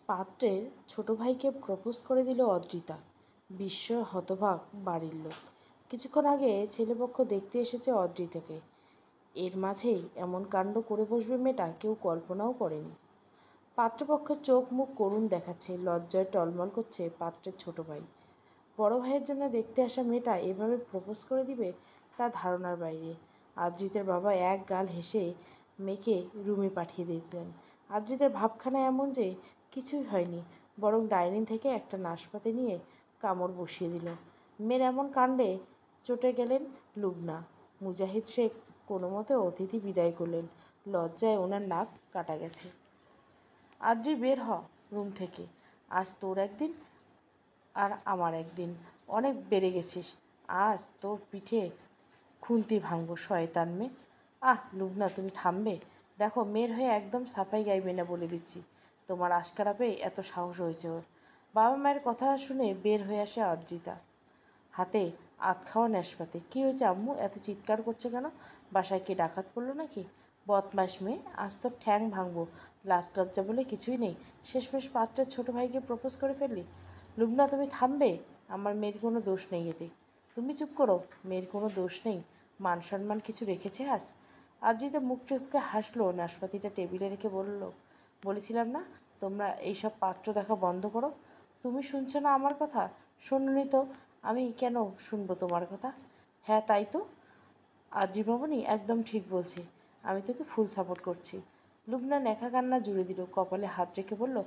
পাত্রের ছোট ভাইকে প্রপোজ করে দিল অদ্রিতা। বিস্ময়ে হতবাক বাড়ির লোক। কিছুক্ষণ আগে ছেলেপক্ষ দেখতে এসেছে অদ্রিতাকে। এর মাঝেই এমন কাণ্ড করে বসবে মেয়েটা কেউ কল্পনাও করেনি। পাত্রপক্ষের চোখ মুখ করুণ দেখাচ্ছে, লজ্জায় টলমল করছে পাত্রের ছোট ভাই। বড় ভাইয়ের জন্য দেখতে আসা মেয়েটা এভাবে প্রপোজ করে দিবে তা ধারণার বাইরে। আদ্রিতের বাবা এক গাল হেসে মেয়েকে রুমে পাঠিয়ে দিলেন। আদ্রিতের ভাবখানা এমন যে কিছুই হয়নি, বরং ডাইনিং থেকে একটা নাশপাতি নিয়ে কামড় বসিয়ে দিল। মেয়ের এমন কাণ্ডে চটে গেলেন লুবনা। মুজাহিদ শেখ কোনো মতে অতিথি বিদায় করলেন। লজ্জায় ওনার নাক কাটা গেছে। আদ্রি, বের হ রুম থেকে। আজ তোর একদিন আর আমার একদিন। অনেক বেড়ে গেছিস। আজ তোর পিঠে খুন্তি ভাঙবো শয়তান মেয়ে। লুবনা, তুমি থামবে? দেখো, মেয়ের হয়ে একদম সাফাই গাইবে না বলে দিচ্ছি। তোমার আশকারা পেয়ে এত সাহস হয়েছে ওর। বাবা মায়ের কথা শুনে বের হয়ে আসে অদ্রিতা, হাতে আধ খাওয়া নাশপাতি। কী হয়েছে আম্মু, এত চিৎকার করছো কেন? বাসায় কে ডাকাত পড়লো নাকি? বদমাস মেয়ে, আজ তোর ঠ্যাং ভাঙবো। লাজ লজ্জা বলে কিছুই নেই। শেষমেশ পাত্রের ছোট ভাইকে প্রপোজ করে ফেললি। লুবনা, তুমি থামবে? আমার মেয়ের কোনো দোষ নেই এতে। তুমি চুপ করো, মেয়ের কোনো দোষ নেই। মান সম্মান কিছু রেখেছে আজ? আদ্রিতা মুখ টুপকে হাসলো, নাশপাতিটা টেবিলে রেখে বলেছিলাম না তোমরা এইসব পাত্র দেখা বন্ধ করো। তুমি শুনছো না আমার কথা? শোনোনি তো? আমি কেন শুনবো তোমার কথা? হ্যাঁ তাই তো, আদ্রি মামনি একদম ঠিক বলছি। আমি তোকে ফুল সাপোর্ট করছি। লুবনা নেখা কান্না জুড়ে দিল, কপালে হাত রেখে বলল,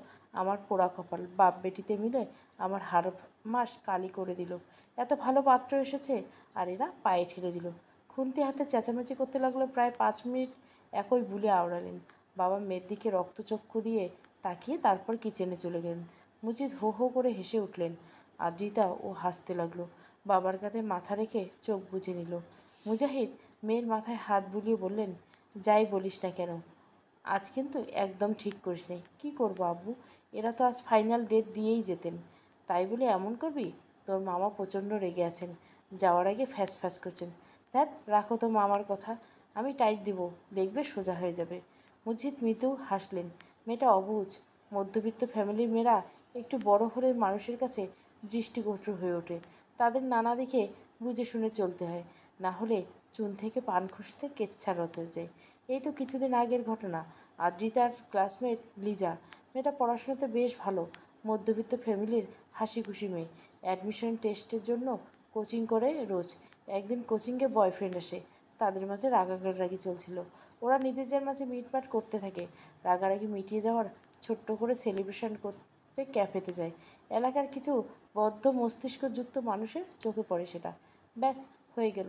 আমার পোড়া কপাল, বাপ বেটিতে মিলে আমার হাড় মাস কালি করে দিল। এত ভালো পাত্র এসেছে আর এরা পায়ে ঠেলে দিল। খুন্তি হাতে চেঁচামেচি করতে লাগলো। প্রায় 5 মিনিট একই বুলে আওড়ালেন। বাবা মেয়ের দিকে রক্তচক্ষু দিয়ে তাকিয়ে তারপর কিচেনে চলে গেলেন। মুজিদ হো হো করে হেসে উঠলেন। আদ্রিতা ও হাসতে লাগলো। বাবার কাঁধে মাথা রেখে চোখ বুজে নিল। মুজাহিদ মেয়ের মাথায় হাত বুলিয়ে বললেন, যাই বলিস না কেন, আজ কিন্তু একদম ঠিক করিস নি। কী করবো আব্বু, এরা তো আজ ফাইনাল ডেট দিয়েই যেতেন, তাই বলে এমন করবি? তোর মামা প্রচণ্ড রেগে আছেন, যাওয়ার আগে ফ্যাস ফ্যাস করছেন। ধ্যাত, রাখো তো মামার কথা, আমি টাইট দিব, দেখবে সোজা হয়ে যাবে। মুজিদ মৃদু হাসলেন। মেয়েটা অবুঝ। মধ্যবিত্ত ফ্যামিলির মেয়েরা একটু বড় হলে মানুষের কাছে দৃষ্টিকটু হয়ে ওঠে। তাদের নানা দিকে বুঝে শুনে চলতে হয়, না হলে চুন থেকে পান খসতে কেচ্ছারত হয়ে যায়। এই তো কিছুদিন আগের ঘটনা। আদ্রিতার ক্লাসমেট লিজা, মেয়েটা পড়াশোনাতে বেশ ভালো, মধ্যবিত্ত ফ্যামিলির হাসি খুশি মেয়ে। অ্যাডমিশন টেস্টের জন্য কোচিং করে রোজ। একদিন কোচিংয়ে বয়ফ্রেন্ড আসে। তাদের মাঝে রাগারাগি চলছিল। ওরা নিজেদের মাঝে মিটমাট করতে থাকে। রাগারাগি মিটিয়ে যাওয়ার ছোট্ট করে সেলিব্রেশন করতে ক্যাফেতে যায়। এলাকার কিছু বদ্ধ মস্তিষ্কযুক্ত মানুষের চোখে পড়ে সেটা। ব্যাস, হয়ে গেল।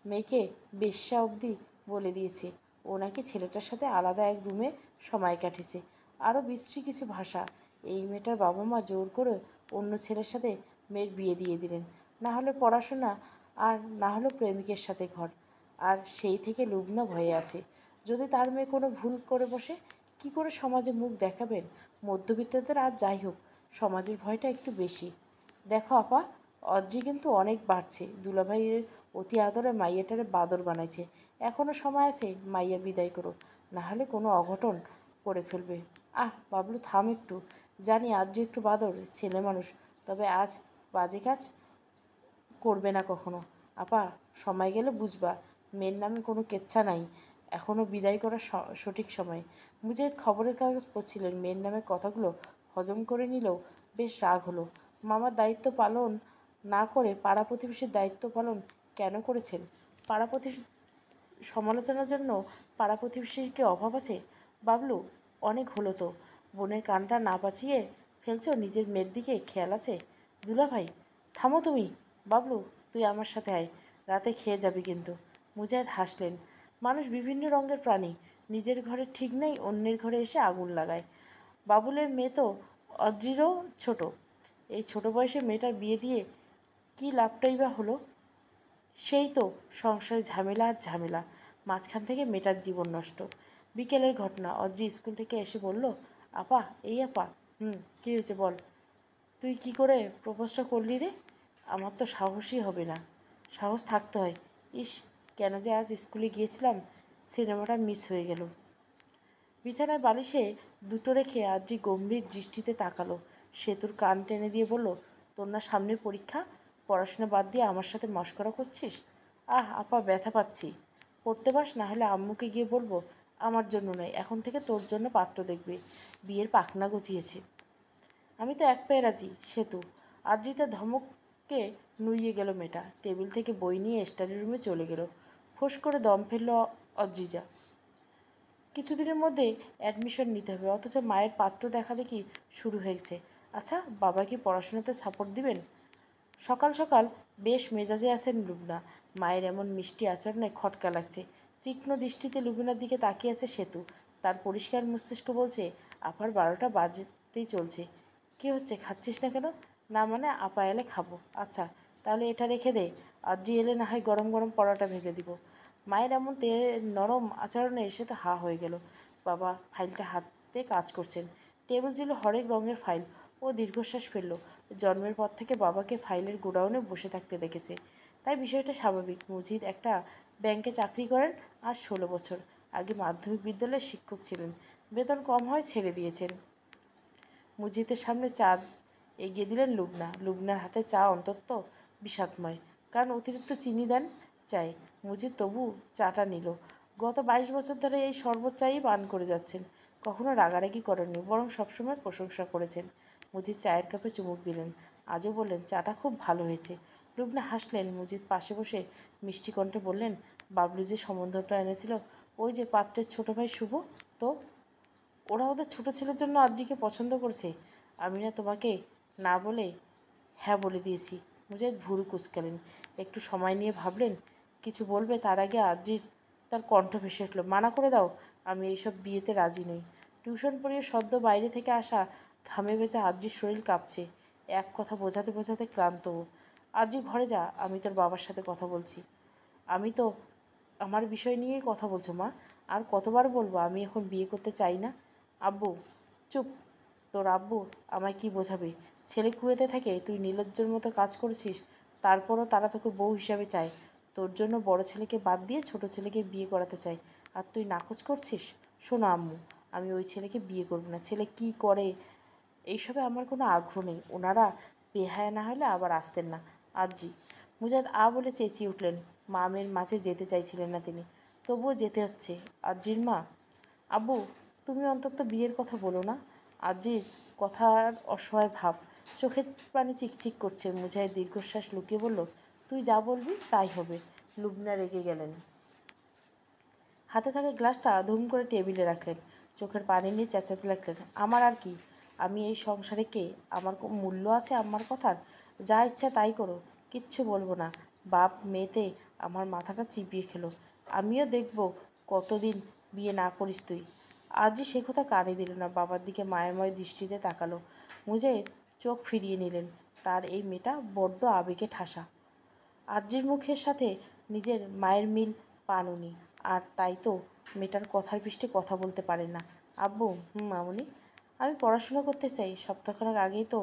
মেয়েকে বেশ্যা অবধি বলে দিয়েছে। ও নাকি ছেলেটার সাথে আলাদা এক রুমে সময় কাটিয়েছে। আরও বিশ্রী কিছু ভাষা। এই মেয়েটার বাবা মা জোর করে অন্য ছেলের সাথে মেয়ের বিয়ে দিয়ে দিলেন। না হলে পড়াশোনা, আর না হলো প্রেমিকের সাথে ঘর। আর সেই থেকে লুবনা ভয়ে আছে, যদি তার মেয়ে কোনো ভুল করে বসে, কি করে সমাজে মুখ দেখাবেন? মধ্যবিত্তদের আর যাই হোক, সমাজের ভয়টা একটু বেশি। দেখো আপা, অদ্রি কিন্তু অনেক বাড়ছে। দুলাভাইয়ের অতি আদরে মাইয়াটারে বাদর বানাইছে। এখনও সময় আছে, মাইয়া বিদায় করো, না হলে কোনো অঘটন করে ফেলবে। বাবলু থাম একটু। জানি আদ্রি একটু বাদর, ছেলে মানুষ, তবে আজ বাজে কাজ করবে না কখনো। আপা, সময় গেলে বুঝবা, মেয়ের নামে কোনো কেচ্ছা নাই, এখনও বিদায় করার সঠিক সময়। মুজাহিদ খবরের কাগজ পড়ছিলেন। মেয়ের নামে কথাগুলো হজম করে নিলেও বেশ রাগ হলো। মামার দায়িত্ব পালন না করে পাড়া প্রতিবেশীর দায়িত্ব পালন কেন করেছেন? পাড়া প্রতিবেশী সমালোচনার জন্য পাড়া প্রতিবেশীর কি অভাব আছে? বাবলু, অনেক হলো তো, বোনের কানটা না বাঁচিয়ে ফেলছো, নিজের মেয়ের দিকে খেয়াল আছে? দুলাভাই, থামো তুমি। বাবলু, তুই আমার সাথে আয়, রাতে খেয়ে যাবি কিন্তু। মুজাহিদ হাসলেন। মানুষ বিভিন্ন রঙের প্রাণী, নিজের ঘরে ঠিক নেই, অন্যের ঘরে এসে আগুন লাগায়। বাবুলের মেয়ে তো অদ্রিরও ছোট। এই ছোট বয়সে মেয়েটার বিয়ে দিয়ে কী লাভটাই বা হলো? সেই তো সংসারে ঝামেলা আর ঝামেলা, মাঝখান থেকে মেয়েটার জীবন নষ্ট। বিকেলের ঘটনা। অদ্রি স্কুল থেকে এসে বলল, আপা, এই আপা। কী হয়েছে বল। তুই কি করে প্রপোজটা করলি রে? আমার তো সাহসই হবে না। সাহস থাকতে হয়। ইস, কেন যে আজ স্কুলে গিয়েছিলাম, সিনেমাটা মিস হয়ে গেল। বিছানায় বালিশে দুটো রেখে আদ্রি গম্ভীর দৃষ্টিতে তাকালো। সেতুর কান টেনে দিয়ে বলল, তোর না সামনে পরীক্ষা, পড়াশোনা বাদ দিয়ে আমার সাথে মশকরা করছিস? আপা, ব্যথা পাচ্ছি। পড়তে পাস, না হলে আম্মুকে গিয়ে বলবো আমার জন্য নয়, এখন থেকে তোর জন্য পাত্র দেখবে। বিয়ের পাখনা গজিয়েছে। আমি তো এক পায়ে রাজি। সেতু। আদ্রিতা ধমকে নুইয়ে গেল মেয়েটা। টেবিল থেকে বই নিয়ে স্টাডি রুমে চলে গেল। ফোঁস করে দম ফেলল অদ্রিজা। কিছুদিনের মধ্যে অ্যাডমিশন নিতে হবে, অথচ মায়ের পাত্র দেখা দেখি শুরু হয়েছে। আচ্ছা, বাবা কি পড়াশোনাতে সাপোর্ট দিবেন? সকাল সকাল বেশ মেজাজে আছেন লুবনা। মায়ের এমন মিষ্টি আচরণে খটকা লাগছে। তীক্ষ্ণ দৃষ্টিতে লুবনার দিকে তাকিয়ে আছে সেতু। তার পরিষ্কার মস্তিষ্ক বলছে, আপার 12টা বাজতেই চলছে। কী হচ্ছে, খাচ্ছিস না কেন? না মানে আপা এলে খাবো। আচ্ছা, তাহলে এটা রেখে দে, আদ্রি এলে না হয় গরম গরম পরোটা ভেজে দিব। মায়ের এমন নরম আচরণে এসে তো হা হয়ে গেল। বাবা ফাইলটা হাতে কাজ করছেন। টেবিল ছিল হরেক রঙের ফাইল। ও দীর্ঘশ্বাস ফেলল। জন্মের পর থেকে বাবাকে ফাইলের গোডাউনে বসে থাকতে দেখেছে, তাই বিষয়টা স্বাভাবিক। মজিদ একটা ব্যাংকে চাকরি করেন, আজ 16 বছর। আগে মাধ্যমিক বিদ্যালয়ের শিক্ষক ছিলেন, বেতন কম হয় ছেড়ে দিয়েছেন। মজিদের সামনে চা এগিয়ে দিলেন লুবনা। লুবনার হাতে চা অন্তত বিষাদময়, কারণ অতিরিক্ত চিনি দেন চাই। মজিদ তবু চাটা নিল। গত 22 বছর ধরে এই শরবত চাই পান করে যাচ্ছেন। কখনো রাগারাগি করেননি, বরং সবসময় প্রশংসা করেছেন। মজিদ চায়ের কাপে চুমুক দিলেন। আজও বললেন, চাটা খুব ভালো হয়েছে। লুবনা হাসলেন। মজিদ পাশে বসে মিষ্টি কণ্ঠে বললেন, বাবলু যে সম্বন্ধটা এনেছিল, ওই যে পাত্রের ছোট ভাই শুভ, তো ওরা ওদের ছোট ছেলের জন্য আদ্রিকে পছন্দ করছে। আমি না তোমাকে না বলে হ্যাঁ বলে দিয়েছি। মুজাহিদ ভুরু কুঁচকালেন। একটু সময় নিয়ে ভাবলেন কিছু বলবে, তার আগে আদ্রির তার কণ্ঠ ভেসে উঠল, মানা করে দাও, আমি এইসব বিয়েতে রাজি নই। টিউশন পড়িয়ে সদ্য বাইরে থেকে আসা ঘামে ভেজা আদ্রির শরীর কাঁপছে। এক কথা বোঝাতে বোঝাতে ক্লান্ত ও। আদ্রি, ঘরে যা, আমি তোর বাবার সাথে কথা বলছি। আমি তো আমার বিষয় নিয়েই কথা বলছো মা। আর কতবার বলবো আমি এখন বিয়ে করতে চাই না? আব্বু। চুপ। তোর আব্বু আমায় কি বোঝাবে? ছেলে কুয়েতে থাকে, তুই নির্লজ্জের মতো কাজ করেছিস, তারপরও তারা তোকে বউ হিসাবে চায়। তোর জন্য বড় ছেলেকে বাদ দিয়ে ছোট ছেলেকে বিয়ে করাতে চাই, আর তুই নাকচ করছিস। শোনো আম্মু, আমি ওই ছেলেকে বিয়ে করব না। ছেলে কি করে এইসবে আমার কোনো আগ্রহ নেই। ওনারা বেহায়া না হলে আবার আসতেন না। আদ্রি। মুজাদ বলে চেঁচিয়ে উঠলেন। মামের মাঝে যেতে চাইছিলেন না তিনি, তবুও যেতে হচ্ছে। আদ্রির মা। আব্বু, তুমি অন্তত বিয়ের কথা বলো না। আদ্রির কথার অসহায় ভাব, চোখের পানি চিকচিক করছে। মুজাহিদ দীর্ঘশ্বাস লুকিয়ে বলল, তুই যা বলবি তাই হবে। লুবনা রেগে গেলেন। হাতে থাকা গ্লাসটা ধুম করে টেবিলে রাখলেন। চোখের পানি নিয়ে চেঁচাতে লাগলেন, আমার আর কি? আমি এই সংসারে কে? আমার মূল্য আছে আমার কথার? যা ইচ্ছা তাই করো, কিচ্ছু বলবো না। বাপ মেয়েতে আমার মাথাটা চিবিয়ে খেলো। আমিও দেখব কতদিন বিয়ে না করিস তুই। আজই সে কথা কানে দিল না। বাবার দিকে মায়াময় দৃষ্টিতে তাকালো। মুজাহিদ চোখ ফিরিয়ে নিলেন। তার এই মেয়েটা বড্ড আবেগে ঠাসা। আদ্রির মুখের সাথে নিজের মায়ের মিল পান উনি, আর তাই তো মেয়েটার কথার পৃষ্ঠে কথা বলতে পারেন না। আব্বু। মামুনি। আমি পড়াশোনা করতে চাই। সপ্তাহখানেক আগেই তো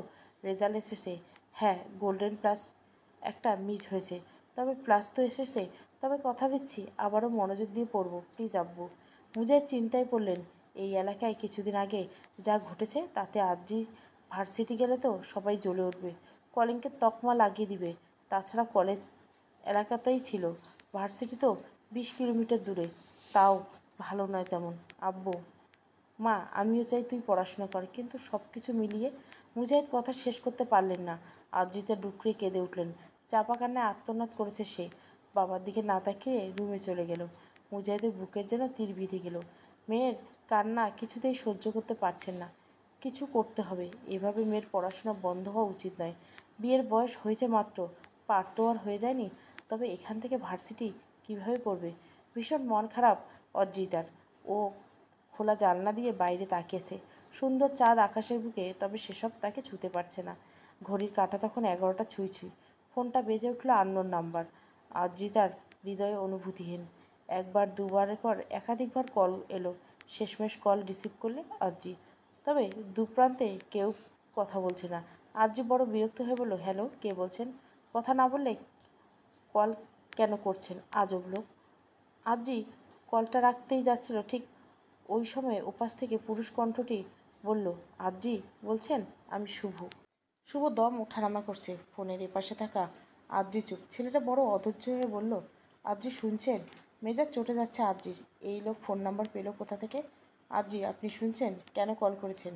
রেজাল্ট এসেছে। হ্যাঁ, গোল্ডেন প্লাস একটা মিস হয়েছে, তবে প্লাস তো এসেছে। তবে কথা দিচ্ছি আবারও মনোযোগ দিয়ে পড়ব, প্লিজ আব্বু। মুজাহিদ চিন্তায় পড়লেন। এই এলাকায় কিছুদিন আগে যা ঘটেছে, তাতে আদ্রি ভার্সিটি গেলে তো সবাই জ্বলে উঠবে, কলিংকের তকমা লাগিয়ে দিবে। তাছাড়া কলেজ এলাকাতেই ছিল, ভার্সিটি তো 20 কিলোমিটার দূরে, তাও ভালো নয় তেমন। আব্বু। মা, আমিও চাই তুই পড়াশোনা কর, কিন্তু সব কিছু মিলিয়ে। মুজাহিদ কথা শেষ করতে পারলেন না। আদ্রিতা ডুকরে কেঁদে উঠলেন। চাপা কান্নায় আর্তনাদ করেছে সে। বাবার দিকে না তাকিয়ে রুমে চলে গেল। মুজাহিদের বুকের যেন তীর বিঁধে গেল। মেয়ের কান্না কিছুতেই সহ্য করতে পারছেন না। কিছু করতে হবে। এভাবে মেয়ের পড়াশোনা বন্ধ হওয়া উচিত নয়। বিয়ের বয়স হয়েছে মাত্র, পার তো আর হয়ে যায়নি। তবে এখান থেকে ভার্সিটি কিভাবে পড়বে? ভীষণ মন খারাপ অদ্রিতার। ও খোলা জানলা দিয়ে বাইরে তাকিয়েছে। সুন্দর চাঁদ আকাশের বুকে, তবে সেসব তাকে ছুঁতে পারছে না। ঘড়ির কাঁটা তখন 11টা ছুঁই ছুঁই। ফোনটা বেজে উঠল আননোন নাম্বার। আদ্রিতার হৃদয়ে অনুভূতিহীন। একবার দুবার পর একাধিকবার কল এলো। শেষমেশ কল রিসিভ করলে আদ্রি। তবে দুপ্রান্তে কেউ কথা বলছে না। আদ্রি বড় বিরক্ত হয়ে বলল, হ্যালো, কে বলছেন? কথা না বললে কল কেন করছেন? আজব লোক। আদ্রি কলটা রাখতেই যাচ্ছিল, ঠিক ওই সময় ওপাশ থেকে পুরুষ কণ্ঠটি বলল, আদ্রি বলছেন? আমি শুভ। শুভ দম ওঠানামা করছে। ফোনের এপাশে থাকা আদ্রি চুপ। ছেলেটা বড় অধৈর্য হয়ে বলল, আদ্রি শুনছেন? মেজাজ চটে যাচ্ছে আদ্রির। এই লোক ফোন নাম্বার পেল কোথা থেকে? আদ্রি, আপনি শুনছেন? কেন কল করেছেন?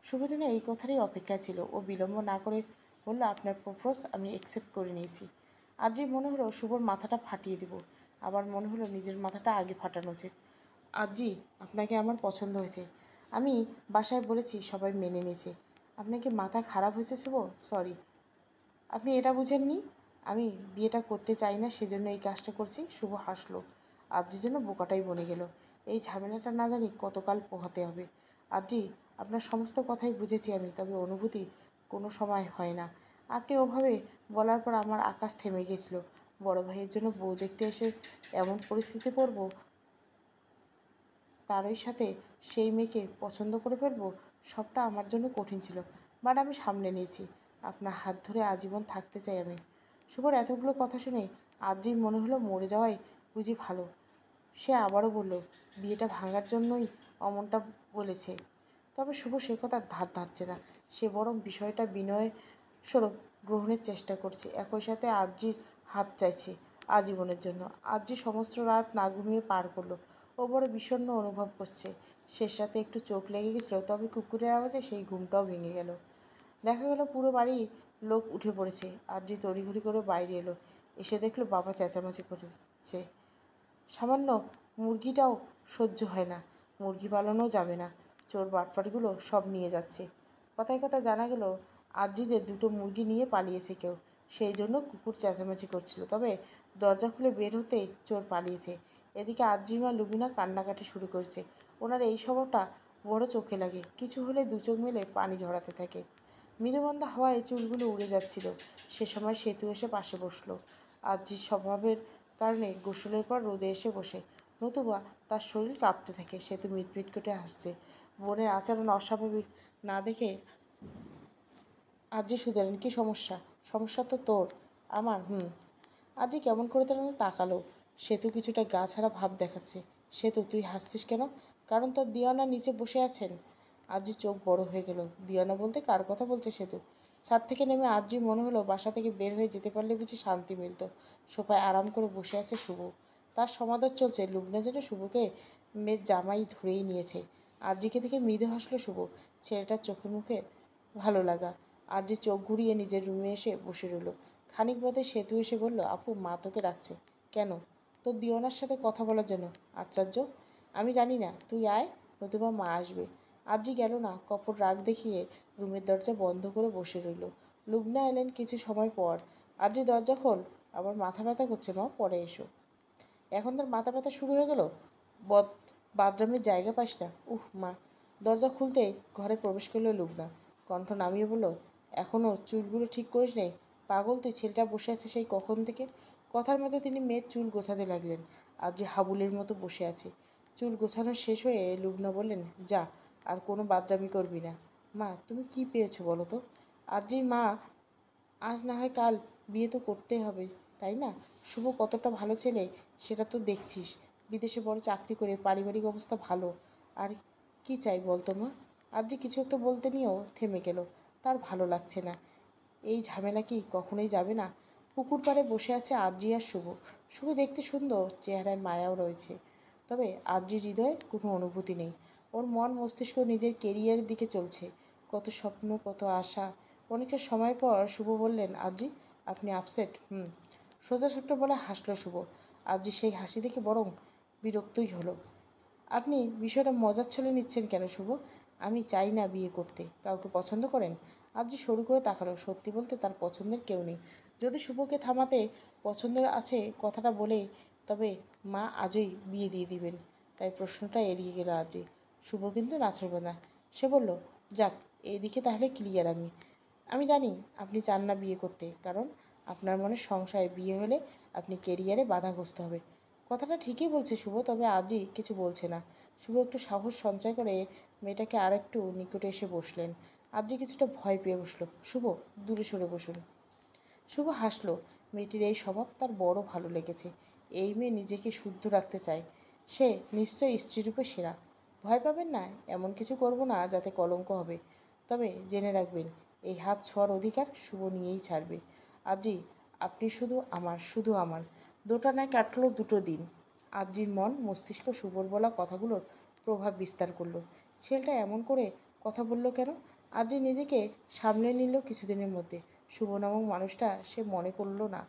শুভ যেন এই কথারই অপেক্ষা ছিল। ও বিলম্ব না করে বলল, আপনার প্রপোজ আমি অ্যাকসেপ্ট করে নিয়েছি। আদ্রির মনে হলো শুভর মাথাটা ফাটিয়ে দেব, আবার মনে হলো নিজের মাথাটা আগে ফাটানো উচিত। আদ্রি, আপনাকে আমার পছন্দ হয়েছে। আমি বাসায় বলেছি, সবাই মেনে নিয়েছে। আপনাকে মাথা খারাপ হয়েছে শুভ? সরি, আপনি এটা বুঝেননি। আমি বিয়েটা করতে চাই না, সেজন্য এই কাজটা করছি। শুভ হাসলো। আদ্রির জন্য বোকাটাই বনে গেল। এই ঝামেলাটা না জানি কতকাল পোহাতে হবে। আদ্রি, আপনার সমস্ত কথাই বুঝেছি আমি, তবে অনুভূতি কোনো সময় হয় না। আপনি ওভাবে বলার পর আমার আকাশ থেমে গেছিল। বড় ভাইয়ের জন্য বউ দেখতে এসে এমন পরিস্থিতি পড়ব, তারই সাথে সেই মেয়েকে পছন্দ করে ফেলবো, সবটা আমার জন্য কঠিন ছিল। বাট আমি সামলে নিয়েছি। আপনার হাত ধরে আজীবন থাকতে চাই আমি। শুভর এতগুলো কথা শুনে আদ্রির মনে হলো মরে যাওয়াই বুঝি ভালো। সে আবারও বলল, বিয়েটা ভাঙার জন্যই অমনটা বলেছে। তবে শুভ সে কথা ধার ধারছে না। সে বরং বিষয়টা বিনয় স্বরূপ গ্রহণের চেষ্টা করছে। একই সাথে আদ্রির হাত চাইছে আজীবনের জন্য। আদ্রি সমস্ত রাত না ঘুমিয়ে পার করলো। ও বড় বিষণ্ণ অনুভব করছে। শেষ রাতে একটু চোখ লেগে গেছিল, তবে কুকুরের আওয়াজে সেই ঘুমটাও ভেঙে গেল। দেখা গেল পুরো বাড়ি লোক উঠে পড়েছে। আদ্রি তড়িঘড়ি করে বাইরে এলো। এসে দেখলো বাবা চেঁচামেচি করেছে। সামান্য মুরগিটাও সহ্য হয় না। মুরগি পালনও যাবে না। চোর বাটপাটগুলো সব নিয়ে যাচ্ছে। কথায় কথা জানা গেল আদ্রিদের দুটো মুরগি নিয়ে পালিয়েছে কেউ। সেই জন্য কুকুর চেঁচামেচি করছিল। তবে দরজা খুলে বের হতেই চোর পালিয়েছে। এদিকে আদ্রির মা লুবিনা কান্নাকাটি শুরু করেছে। ওনার এই স্বভাবটা বড় চোখে লাগে। কিছু হলে দু চোখ মেলে পানি ঝরাতে থাকে। মৃদুমন্দা হাওয়ায় চুলগুলো উড়ে যাচ্ছিল। সে সময় সেতু এসে পাশে বসলো। আদ্রির স্বভাবের কারণে গোসলের পর রোদে এসে বসে, নতুবা তার শরীর কাঁপতে থাকে। সেতু মিটমিট করে হাসছে। বোনের আচরণ অস্বাভাবিক না দেখে আদ্রি শুধালেন, কী সমস্যা? সমস্যা তো তোর। আমার? আদ্রি কেমন করে যেন তাকালো। সেতু কিছুটা গা ছাড়া ভাব দেখাচ্ছে। সেতু, তুই হাসছিস কেন? কারণ তোর দিওয়ানা নিচে বসে আছেন। আদ্রির চোখ বড় হয়ে গেল। দিওয়ানা বলতে কার কথা বলছে সেতু? ছাদ থেকে নেমে আদ্রির মনে হলো বাসা থেকে বের হয়ে যেতে পারলে বুঝি শান্তি মিলত। সোফায় আরাম করে বসে আছে শুভ। তার সমাদর চলছে। লুবনা যেন শুভকে মেয়ের জামাই ধরেই নিয়েছে। আদ্রিকে দেখে মৃদু হাসলো শুভ। ছেলেটার চোখে মুখে ভালো লাগা। আদ্রি চোখ ঘুরিয়ে নিজের রুমে এসে বসে রইল। খানিক বাদে সেতু এসে বলল, আপু, মা তোকে ডাকছে। কেন? তোর দিওয়ানার সাথে কথা বলার জন্য। আশ্চর্য। আমি জানি না, তুই আয়, নতুবা মা আসবে। আদ্রি গেল না। কপট রাগ দেখিয়ে রুমের দরজা বন্ধ করে বসে রইল। লুবনা এলেন কিছু সময় পর। আদ্রি, দরজা খোল। আমার মাথা ব্যথা করছে মা, পরে এসো। এখন তোর মাথা ব্যথা শুরু হয়ে গেল? বদ বাথরুমের জায়গা পাস না? মা। দরজা খুলতেই ঘরে প্রবেশ করলো লুবনা। কণ্ঠ নামিয়ে বলল, এখনও চুলগুলো ঠিক করিস নেই? পাগল তুই, ছেলেটা বসে আছে সেই কখন থেকে। কথার মাঝে তিনি মেয়ের চুল গোছাতে লাগলেন। আদ্রি হাবুলের মতো বসে আছে। চুল গোছানো শেষ হয়ে লুবনা বললেন, যা, আর কোনো বাদরামি করবি না। মা, তুমি কি পেয়েছো বলো তো? আদ্রির মা, আজ না হয় কাল বিয়ে তো করতেই হবে, তাই না? শুভ কতটা ভালো ছেলে সেটা তো দেখছিস। বিদেশে বড় চাকরি করে, পারিবারিক অবস্থা ভালো। আর কি চাই বলতো মা? আদ্রি কিছু একটা বলতে নিয়েও থেমে গেল। তার ভালো লাগছে না। এই ঝামেলা কি কখনোই যাবে না? পুকুর পাড়ে বসে আছে আদ্রি আর শুভ। শুভ দেখতে সুন্দর, চেহারায় মায়াও রয়েছে। তবে আদ্রির হৃদয়ে কোনো অনুভূতি নেই। ওর মন মস্তিষ্ক নিজের কেরিয়ারের দিকে চলছে। কত স্বপ্ন, কত আশা। অনেকটা সময় পর শুভ বললেন, আদ্রি, আপনি আপসেট? সোজা সাপটা বলে হাসলো শুভ। আদ্রি সেই হাসি দেখে বরং বিরক্তই হলো। আপনি বিষয়টা মজার ছলে নিচ্ছেন কেন শুভ? আমি চাই না বিয়ে করতে। কাউকে পছন্দ করেন? আদ্রি সরু করে তাকালো। সত্যি বলতে তার পছন্দের কেউ নেই। যদি শুভকে থামাতে পছন্দের আছে কথাটা বলে, তবে মা আজই বিয়ে দিয়ে দিবেন। তাই প্রশ্নটা এড়িয়ে গেল আদ্রি। শুভ কিন্তু নাছোড়বান্দা। সে বলল, যাক, এদিকে তাহলে ক্লিয়ার। আমি আমি জানি আপনি চান না বিয়ে করতে, কারণ আপনার মনে সংশয় বিয়ে হলে আপনি কেরিয়ারে বাধাগ্রস্ত হবে। কথাটা ঠিকই বলছে শুভ, তবে আদ্রি কিছু বলছে না। শুভ একটু সাহস সঞ্চয় করে মেয়েটাকে আর একটু নিকটে এসে বসলেন। আদ্রি কিছুটা ভয় পেয়ে বসলো। শুভ, দূরে সরে বসুন। শুভ হাসলো। মেয়েটির এই স্বভাব তার বড় ভালো লেগেছে। এই মেয়ে নিজেকে শুদ্ধ রাখতে চায়। সে নিশ্চয়ই স্ত্রীরূপে সেরা। ভয় পাবেন না, এমন কিছু করব না যাতে কলঙ্ক হবে। তবে জেনে রাখবেন, এই হাত ছোঁয়ার অধিকার শুভ নিয়েই ছাড়বে। আদ্রি, আপনি শুধু আমার। দোটানায় কাটলো 2 দিন। আদ্রির মন মস্তিষ্ক শুভর বলা কথাগুলোর প্রভাব বিস্তার করলো। ছেলেটা এমন করে কথা বলল কেন? আদ্রি নিজেকে সামলে নিল কিছুদিনের মধ্যে। শুভ নামক মানুষটা সে মনে করলো না।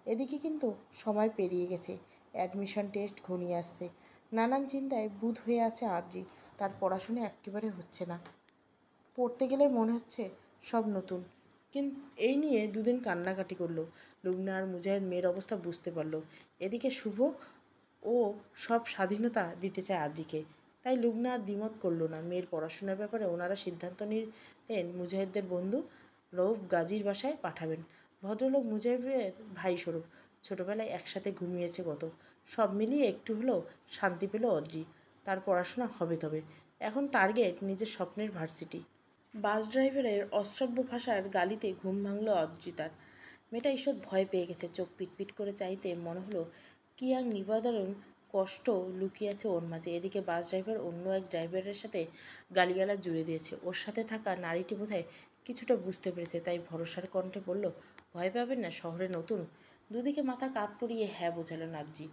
এদিকে কিন্তু সময় পেরিয়ে গেছে, অ্যাডমিশন টেস্ট ঘনিয়ে আসছে। নানান চিন্তায় বুঁদ হয়ে আছে আদ্রি। তার পড়াশোনা একেবারে হচ্ছে না। পড়তে গেলে মনে হচ্ছে সব নতুন। কিন্তু এই নিয়ে 2 দিন কান্নাকাটি করলো। লুবনা আর মুজাহিদ মেয়ের অবস্থা বুঝতে পারলো। এদিকে শুভ ও সব স্বাধীনতা দিতে চায় আদ্রিকে। তাই লুবনা আর দ্বিমত করলো না। মেয়ের পড়াশোনার ব্যাপারে ওনারা সিদ্ধান্ত নিলেন মুজাহিদের বন্ধু রউফ গাজীর বাসায় পাঠাবেন। ভদ্রলোক মুজাহিদের ভাই স্বরূপ। ছোটবেলায় একসাথে ঘুমিয়েছে কত। সব মিলিয়ে একটু হলেও শান্তি পেল অদ্রি। তার পড়াশোনা হবে তবে। এখন টার্গেট নিজের স্বপ্নের ভার্সিটি। বাস ড্রাইভারের অশ্রাব্য ভাষার গালিতে ঘুম ভাঙল অদ্রিতার। মেয়েটা ঈষৎ ভয় পেয়ে গেছে। চোখ পিটপিট করে চাইতে মনে হলো কি এক নিবারণ কষ্ট লুকিয়ে আছে ওর মাঝে। এদিকে বাস ড্রাইভার অন্য এক ড্রাইভারের সাথে গালিগালাজ জুড়ে দিয়েছে। ওর সাথে থাকা নারীটি বোধহয় কিছুটা বুঝতে পেরেছে, তাই ভরসার কণ্ঠে বলল, ভয় পাবেন না, শহরে নতুন। দুদিকে মাথা কাত করিয়ে হ্যাঁ বোঝালেন আদ্রি।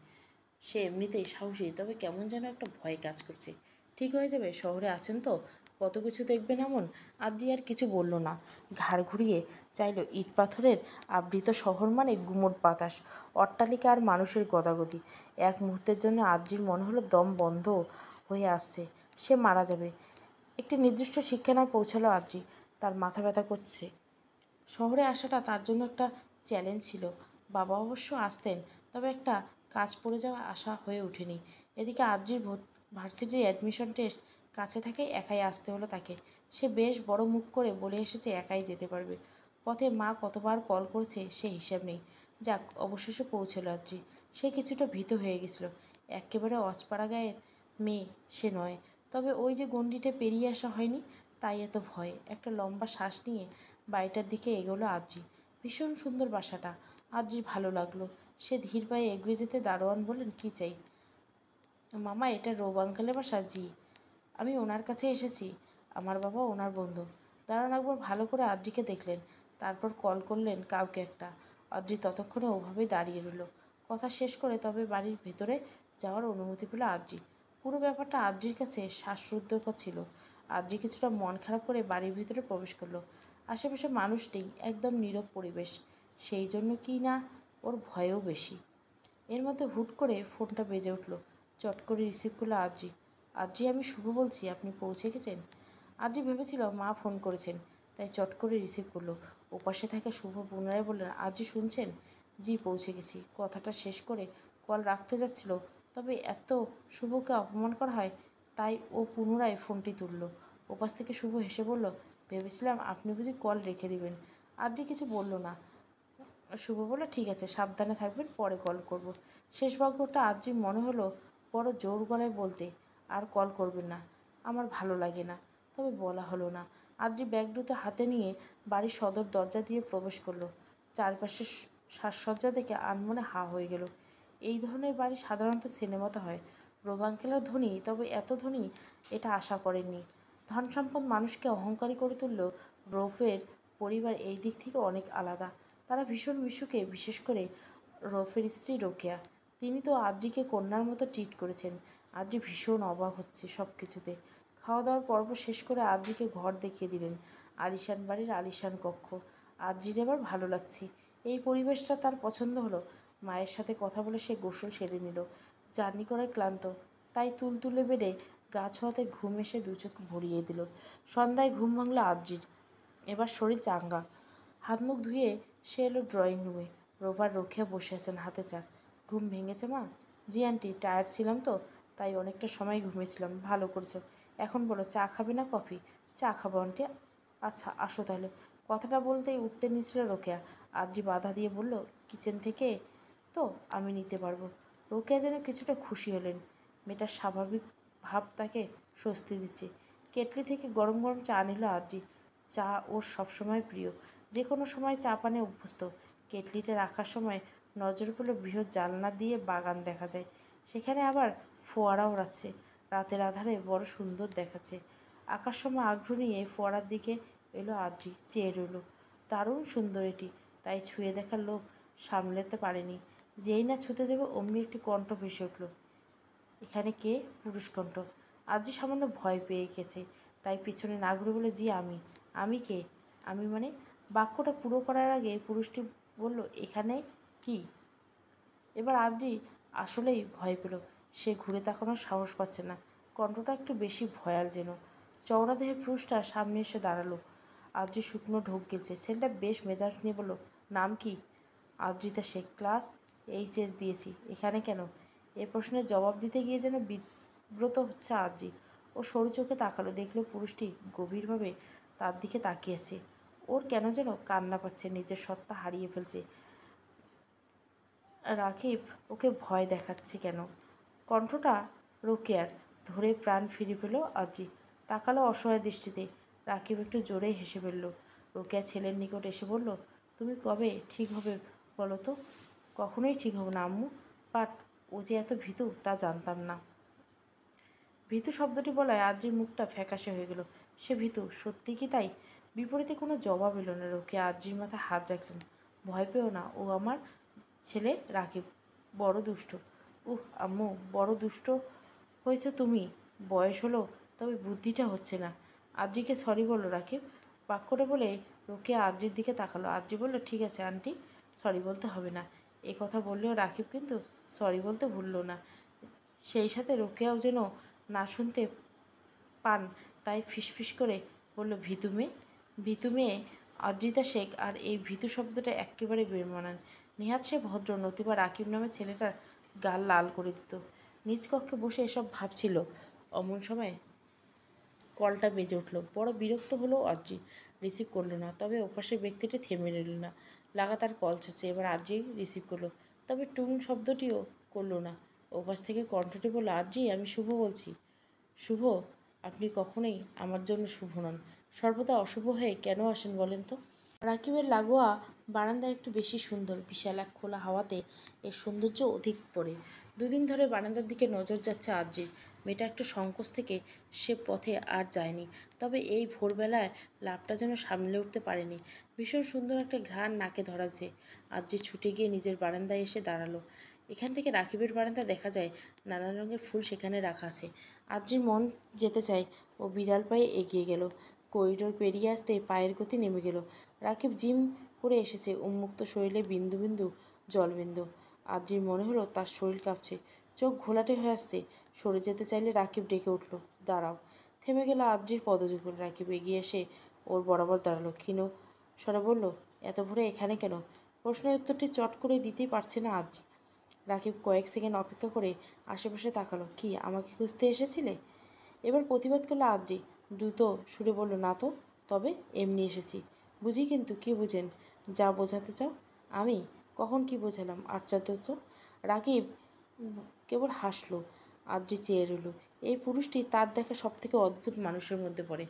সে এমনিতেই সাহসী, তবে কেমন যেন একটা ভয় কাজ করছে। ঠিক হয়ে যাবে, শহরে আছেন তো, কত কিছু দেখবেন এমন। আদ্রি আর কিছু বলল না। ঘাড় ঘুরিয়ে চাইল। ইট পাথরের আবৃত শহর মানে গুমোট বাতাস, অট্টালিকা আর মানুষের গদাগদি। এক মুহূর্তের জন্য আদ্রির মনে হলো দম বন্ধ হয়ে আসছে, সে মারা যাবে। একটি নির্দিষ্ট শিক্ষানায় পৌঁছালো আদ্রি। তার মাথা ব্যথা করছে। শহরে আসাটা তার জন্য একটা চ্যালেঞ্জ ছিল। বাবা অবশ্য আসতেন, তবে একটা কাজ পড়ে যাওয়া আশা হয়ে ওঠেনি। এদিকে আদ্রির ভার্সিটির অ্যাডমিশন টেস্ট কাছে থাকায় একাই আসতে হলো তাকে। সে বেশ বড় মুখ করে বলে এসেছে একাই যেতে পারবে। পথে মা কতবার কল করেছে সে হিসাব নেই। যাক, অবশেষে পৌঁছলো আদ্রি। সে কিছুটা ভীত হয়ে গেছিল। একেবারে অজপাড়া গায়ের মেয়ে সে নয়, তবে ওই যে গণ্ডিটা পেরিয়ে আসা হয়নি, তাই এত ভয়। একটা লম্বা শ্বাস নিয়ে বাড়িটার দিকে এগোলো আদ্রি। ভীষণ সুন্দর বাসাটা। আদ্রির ভালো লাগলো। সে ধীর পায়ে এগিয়ে যেতে দারোয়ান বললেন, কী চাই? মামা, এটা রৌব আঙ্কেলের বাসা? জি। আমি ওনার কাছে এসেছি। আমার বাবা ওনার বন্ধু। দারোয়ান একবার ভালো করে আদ্রিকে দেখলেন, তারপর কল করলেন কাউকে একটা। আদ্রি ততক্ষণে ওভাবেই দাঁড়িয়ে রইল। কথা শেষ করে তবে বাড়ির ভেতরে যাওয়ার অনুমতি পেল আদ্রি। পুরো ব্যাপারটা আদ্রির কাছে শ্বাসরুদ্ধকর ছিল। আদ্রি কিছুটা মন খারাপ করে বাড়ির ভিতরে প্রবেশ করলো। আশেপাশে মানুষ নেই, একদম নীরব পরিবেশ। সেই জন্য কি না ওর ভয়ও বেশি। এর মধ্যে হুট করে ফোনটা বেজে উঠল। চট করে রিসিভ করলো আদ্রি। আদ্রি, আমি শুভ বলছি, আপনি পৌঁছে গেছেন? আদ্রি ভেবেছিল মা ফোন করেছেন, তাই চট করে রিসিভ করলো। ওপাশে থাকা শুভ পুনরায় বললেন, আদ্রি শুনছেন? জি, পৌঁছে গেছি। কথাটা শেষ করে কল রাখতে যাচ্ছিল, তবে এত শুভকে অপমান করা হয়, তাই ও পুনরায় ফোনটি তুলল। ওপাশ থেকে শুভ হেসে বলল, ভেবেছিলাম আপনি বুঝি কল রেখে দিবেন। আদ্রি কিছু বলল না। শুভ বলল, ঠিক আছে, সাবধানে থাকবেন, পরে কল করব। শেষ বাক্যটা আদ্রির মনে হলো বড় জোর গলায় বলতে, আর কল করবেন না, আমার ভালো লাগে না। তবে বলা হলো না। আদ্রি ব্যাগ দুটো হাতে নিয়ে বাড়ির সদর দরজা দিয়ে প্রবেশ করলো। চারপাশের সাজসজ্জা দেখে আনমনে হা হয়ে গেল। এই ধরনের বাড়ি সাধারণত সিনেমাতে হয়। রোবাঙ্কেলা ধনী, তবে এত ধনী এটা আশা করেননি। ধন সম্পদ মানুষকে অহংকারী করে তুললেও রৌফের পরিবার এই দিক থেকে অনেক আলাদা। তারা ভীষণ মিশুকে, বিশেষ করে রৌফের স্ত্রী রোকেয়া। তিনি তো আদ্রিকে কন্যার মতো ট্রিট করেছেন। আদ্রি ভীষণ অবাক হচ্ছে সব কিছুতে। খাওয়া দাওয়ার পর্ব শেষ করে আদ্রিকে ঘর দেখিয়ে দিলেন। আলিশান বাড়ির আলিশান কক্ষ। আদ্রির এবার ভালো লাগছে। এই পরিবেশটা তার পছন্দ হলো। মায়ের সাথে কথা বলে সে গোসল সেরে নিল। জার্নি করায় ক্লান্ত, তাই তুলতুলে বেডে গা ছোঁয়াতে ঘুম এসে দু চোখ ভরিয়ে দিল। সন্ধ্যায় ঘুম ভাঙল আদ্রির। এবার শরীর চাঙ্গা। হাত মুখ ধুয়ে সে এলো ড্রয়িং রুমে। রোবার রক্ষিয়া বসে আছেন, হাতে চা। ঘুম ভেঙেছে মা? জি আন্টি, টায়ার্ড ছিলাম তো, তাই অনেকটা সময় ঘুমিয়েছিলাম। ভালো করেছো। এখন বলো, চা খাবে না কফি? চা খাবো আন্টি। আচ্ছা, আসো তাহলে। কথাটা বলতেই উঠতে নিয়েছিল রোকেয়া। আদ্রি বাধা দিয়ে বলল, কিচেন থেকে তো আমি নিতে পারবো। রোকেয়া যেন কিছুটা খুশি হলেন। মেয়েটার স্বাভাবিক ভাব তাকে স্বস্তি দিচ্ছে। কেটলি থেকে গরম গরম চা নিল আদ্রি। চা ওর সবসময় প্রিয়। যে কোনো সময় চা পানে অভ্যস্ত। কেটলিটা রাখার সময় নজর পড়ল বৃহৎ জানলা দিয়ে বাগান দেখা যায়। সেখানে আবার ফোয়ারাও আছে। রাতের আধারে বড় সুন্দর দেখাচ্ছে। আকাশ সময় আগ্রহ নিয়ে ফোয়ারার দিকে এলো আদ্রি, চেয়ে রইল। দারুণ সুন্দর এটি, তাই ছুঁয়ে দেখার লোভ সামলাতে পারেনি। যেই না ছুতে দেবে অমনি একটি কণ্ঠ ভেসে উঠল। এখানে কে? পুরুষ কণ্ঠ। আদ্রি সামান্য ভয় পেয়ে গেছে, তাই পিছনে না ঘুরে বলে, জি আমি। আমি কে? আমি মানে? বাক্যটা পুরো করার আগে পুরুষটি বলল, এখানে কি? এবার আদ্রি আসলেই ভয় পেল। সে ঘুরে তাকানোর সাহস পাচ্ছে না। কণ্ঠটা একটু বেশি ভয়াল যেন। চওড়া দেহের পুরুষটা সামনে এসে দাঁড়ালো। আদ্রি শুকনো ঢোক গেলছে। ছেলেটা বেশ মেজাজ নিয়ে বলল, নাম কি? আদ্রিতা শেখ, ক্লাস এইচএস দিয়েছি। এখানে কেন? এ প্রশ্নের জবাব দিতে গিয়ে যেন বিব্রত হচ্ছে আদ্রি। ও সরু চোখে তাকালো, দেখলো পুরুষটি গভীরভাবে তার দিকে তাকিয়েছে। ওর কেন যেন কান্না পাচ্ছে, নিজের সত্তা হারিয়ে ফেলছে। রাকিব ওকে ভয় দেখাচ্ছে কেন? কণ্ঠটা রোকেয়ার। ধরে প্রাণ ফিরে পেল আদ্রি। তাকালো অসহায় দৃষ্টিতে। রাকিব একটু জোরেই হেসে ফেলল। রোকেয়া ছেলের নিকট এসে বলল, তুমি কবে ঠিক হবে বলো তো? কখনোই ঠিক হব না আম্মু। বাট ও যে এত ভীতু তা জানতাম না। ভীতু শব্দটি বলায় আদ্রির মুখটা ফ্যাকাশে হয়ে গেল। সে ভীতু, সত্যি কি তাই? বিপরীতে কোনো জবাব এলো না। রোকেয়া আদ্রির মাথায় হাত রাখলেন। ভয় পেও না, ও আমার ছেলে রাকিব, বড় দুষ্ট। আম্মু, বড় দুষ্ট হয়েছে তুমি। বয়স হলো, তবে বুদ্ধিটা হচ্ছে না। আদ্রিকে সরি বলো রাকিব। বাক্যটা বলে রোকেয়া আদ্রির দিকে তাকালো। আদ্রি বলল, ঠিক আছে আন্টি, সরি বলতে হবে না। এই কথা বললেও রাকিব কিন্তু সরি বলতে ভুলল না। সেই সাথে রোকেয়াও যেন না শুনতে পান, তাই ফিসফিস করে বলল, ভীতু মেয়ে। ভীতু মেয়ে অদ্রিতা শেখ, আর এই ভীতু শব্দটা একেবারে বেমানান। নেহাত সে ভদ্র, নতুবা রাকিব নামের ছেলেটার গাল লাল করে দিত। নিজ কক্ষে বসে এসব ভাবছিল, অমন সময় কলটা বেজে উঠল। বড় বিরক্ত হলো আদ্রি। রিসিভ করলো না, তবে ওপাশের ব্যক্তিটি থেমে রইল না। লাগাতার কল ছুটছে। এবার আদ্রি রিসিভ করলো, তবে টুং শব্দটিও করলো না। ওপাশ থেকে কণ্ঠটি বলল, আদ্রি, আমি শুভ বলছি। শুভ? আপনি কখনোই আমার জন্য শুভ নন। সর্বদা অশুভ হয়ে কেন আসেন বলেন তো? রাকিবের লাগোয়া বারান্দা একটু বেশি সুন্দর। বিশাল এক খোলা হাওয়াতে এর সৌন্দর্য অধিক পড়ে। দুদিন ধরে বারান্দার দিকে নজর যাচ্ছে আদ্রির। মেয়েটা একটু সংকোচ থেকে সে পথে আর যায়নি। তবে এই ভোরবেলায় লাভটা যেন সামলে উঠতে পারেনি। ভীষণ সুন্দর একটা ঘ্রাণ নাকে ধরাছে। আদ্রি ছুটে গিয়ে নিজের বারান্দায় এসে দাঁড়ালো। এখান থেকে রাকিবের বারান্দা দেখা যায়। নানান রঙের ফুল সেখানে রাখা আছে। আদ্রির মন যেতে চায়। ও বিড়াল পায়ে এগিয়ে গেল। করিডোর পেরিয়ে আসতে পায়ের গতি নেমে গেল। রাকিব জিম করে এসেছে, উন্মুক্ত শরীরে বিন্দু বিন্দু জলবিন্দু। আদ্রির মনে হলো তার শরীর কাঁপছে, চোখ ঘোলাটে হয়ে আসছে। সরে যেতে চাইলে রাকিব ডেকে উঠল, দাঁড়াও। থেমে গেল আদ্রির পদযুগল। রাকিব এগিয়ে এসে ওর বরাবর দাঁড়ালো। ক্ষীণ স্বরে বলল, এত ভোরে এখানে কেন? প্রশ্নের উত্তরটি চট করে দিতেই পারছে না আদ্রি। রাকিব কয়েক সেকেন্ড অপেক্ষা করে আশেপাশে তাকালো। কি, আমাকে খুঁজতে এসেছিলে? এবার প্রতিবাদ করলো আদ্রি। দ্রুত সুরে বলল, না তো। তবে এমনি এসেছি। বুঝি, কিন্তু কি বুঝেন? যা বোঝাতে চাও। আমি কখন কি বোঝালাম? আশ্চর্য তো। রাকিব কেবল হাসলো। আদ্রি চেয়ে রইল। এই পুরুষটি তার দেখা সবথেকে অদ্ভুত মানুষের মধ্যে পড়ে।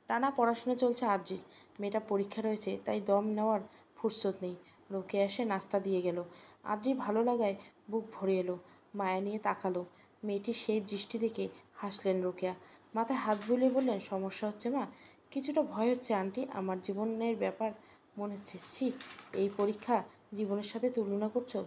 টানা পড়াশোনা চলছে আদ্রির। মেয়েটা পরীক্ষা রয়েছে, তাই দম নেওয়ার ফুরসত নেই। রোকেয়া এসে নাস্তা দিয়ে গেল। আদ্রির ভালো লাগায় বুক ভরে এলো। মায়া নিয়ে তাকালো। মেয়েটির সেই দৃষ্টি দেখে হাসলেন রোকেয়া। মাথায় হাত বুলিয়ে বললেন, সমস্যা হচ্ছে মা? কিছুটা ভয় হচ্ছে আন্টি। আমার জীবনের ব্যাপার মনে হচ্ছে। ছি, এই পরীক্ষা জীবনের সাথে তুলনা করছো?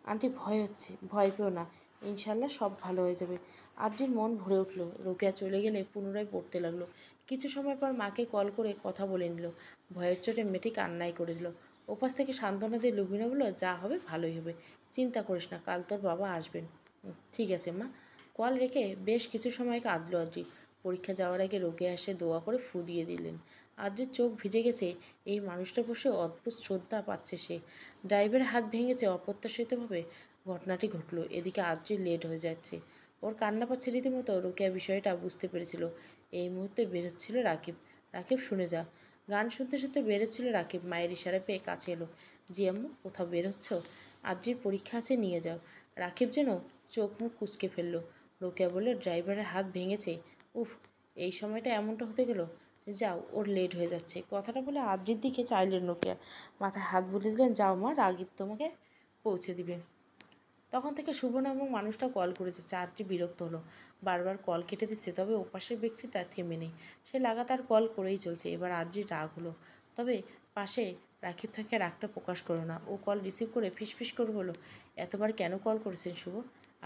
আন্টি, ভয় হচ্ছে। ভয় পেও না, ইনশাল্লাহ সব ভালো হয়ে যাবে। আদ্রির মন ভরে উঠল। রোকেয়া চলে গেলে পুনরায় পড়তে লাগলো। কিছু সময় পর মাকে কল করে কথা বলে নিল। ভয়ের চোটে মেয়েটি কান্নাই করে দিল। ওপাশ থেকে সান্ত্বনা দিয়ে লুবিনা বলল, যা হবে ভালোই হবে, চিন্তা করিস না, কাল তোর বাবা আসবেন। ঠিক আছে মা। কল রেখে বেশ কিছু সময় কাঁদল আদ্রি। পরীক্ষা যাওয়ার আগে রোকেয়া এসে দোয়া করে ফু দিয়ে দিলেন। আদ্রির চোখ ভিজে গেছে। এই মানুষটা বসে অদ্ভুত শ্রদ্ধা পাচ্ছে সে। ড্রাইভারের হাত ভেঙেছে অপ্রত্যাশিতভাবে। ঘটনাটি ঘটল। এদিকে আদ্রির লেট হয়ে যাচ্ছে। ওর কান্না পাচ্ছে রীতিমতো। রোকেয়া বিষয়টা বুঝতে পেরেছিল। এই মুহূর্তে বেরোচ্ছিল রাকিব। রাকিব, শুনে যা। গান শুনতে শুনতে বেরোচ্ছিল রাকিব। মায়ের ইশারা পেয়ে কাছে এলো। জি আম্মু, কোথাও বেরোচ্ছ? আদ্রির পরীক্ষা আছে, নিয়ে যাও। রাকিব যেন চোখ মুখ কুঁচকে ফেলল। রোকেয়া বলল, ড্রাইভারের হাত ভেঙেছে? উফ, এই সময়টা এমনটা হতে গেল। যাও, ওর লেট হয়ে যাচ্ছে। কথাটা বলে আদ্রির দিকে চাইলেন রোকেয়া। মাথায় হাত বুলিয়ে দিলেন, যাও মা, রাকিব তোমাকে পৌঁছে দিবে। তখন থেকে শুভ নামক মানুষটা কল করেছে। আদ্রি বিরক্ত হলো, বারবার কল কেটে দিচ্ছে। তবে ওপাশের ব্যক্তি তার থেমে নেই, সে লাগাতার কল করেই চলছে। এবার আদ্রির রাগ হলো, তবে পাশে রাকিব থেকে রাগটা প্রকাশ করো না। ও কল রিসিভ করে ফিসফিস করে বলো, এতবার কেন কল করেছেন শুভ?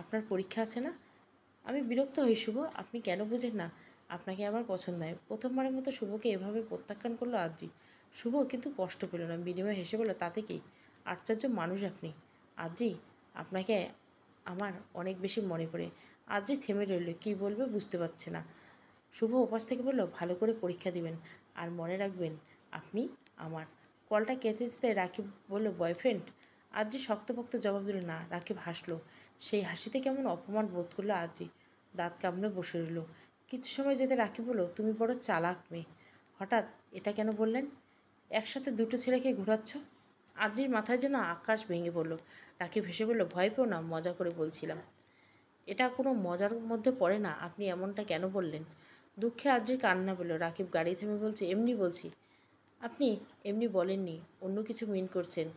আপনার পরীক্ষা আছে না? আমি বিরক্ত হই শুভ, আপনি কেন বুঝেন না আপনাকে আমার পছন্দ নয়। প্রথমবারের মতো শুভকে এভাবে প্রত্যাখ্যান করলো আদ্রি। শুভ কিন্তু কষ্ট পেল না, বিনিময়ে হেসে বলল, তাতে কি, আশ্চর্য মানুষ আপনি। আদ্রি, আপনাকে আমার অনেক বেশি মনে পড়ে। আদ্রি থেমে রইল, কী বলবে বুঝতে পারছে না। শুভ ওপাশ থেকে বলল, ভালো করে পরীক্ষা দিবেন, আর মনে রাখবেন আপনি আমার। কলটা কেটে দিতে রাকিব বলল, বয়ফ্রেন্ড? আদ্রি শক্তপোক্ত জবাব দিল না। রাকিব হাসলো, সেই হাসিতে কেমন অপমান বোধ করলো আদ্রি। দাঁত কামড়ে বসে রইল। কিছু সময় যেতে রাকিব বলল, তুমি বড় চালাক মেয়ে, হঠাৎ এটা কেন বললেন? একসাথে দুটো ছেলেকে ঘোরাচ্ছ? আদ্রির মাথায় যেন আকাশ ভেঙে পড়ল। রাকিব হেসে বলল, ভয় পেও না, মজা করে বলছিলাম। এটা কোনো মজার মধ্যে পড়ে না, আপনি এমনটা কেন বললেন? দুঃখে আদ্রির কান্না পেল। রাকিব গাড়ি থেমে বলছে, এমনি বলছি। আপনি এমনি বলেননি, অন্য কিছু মিন করছেন,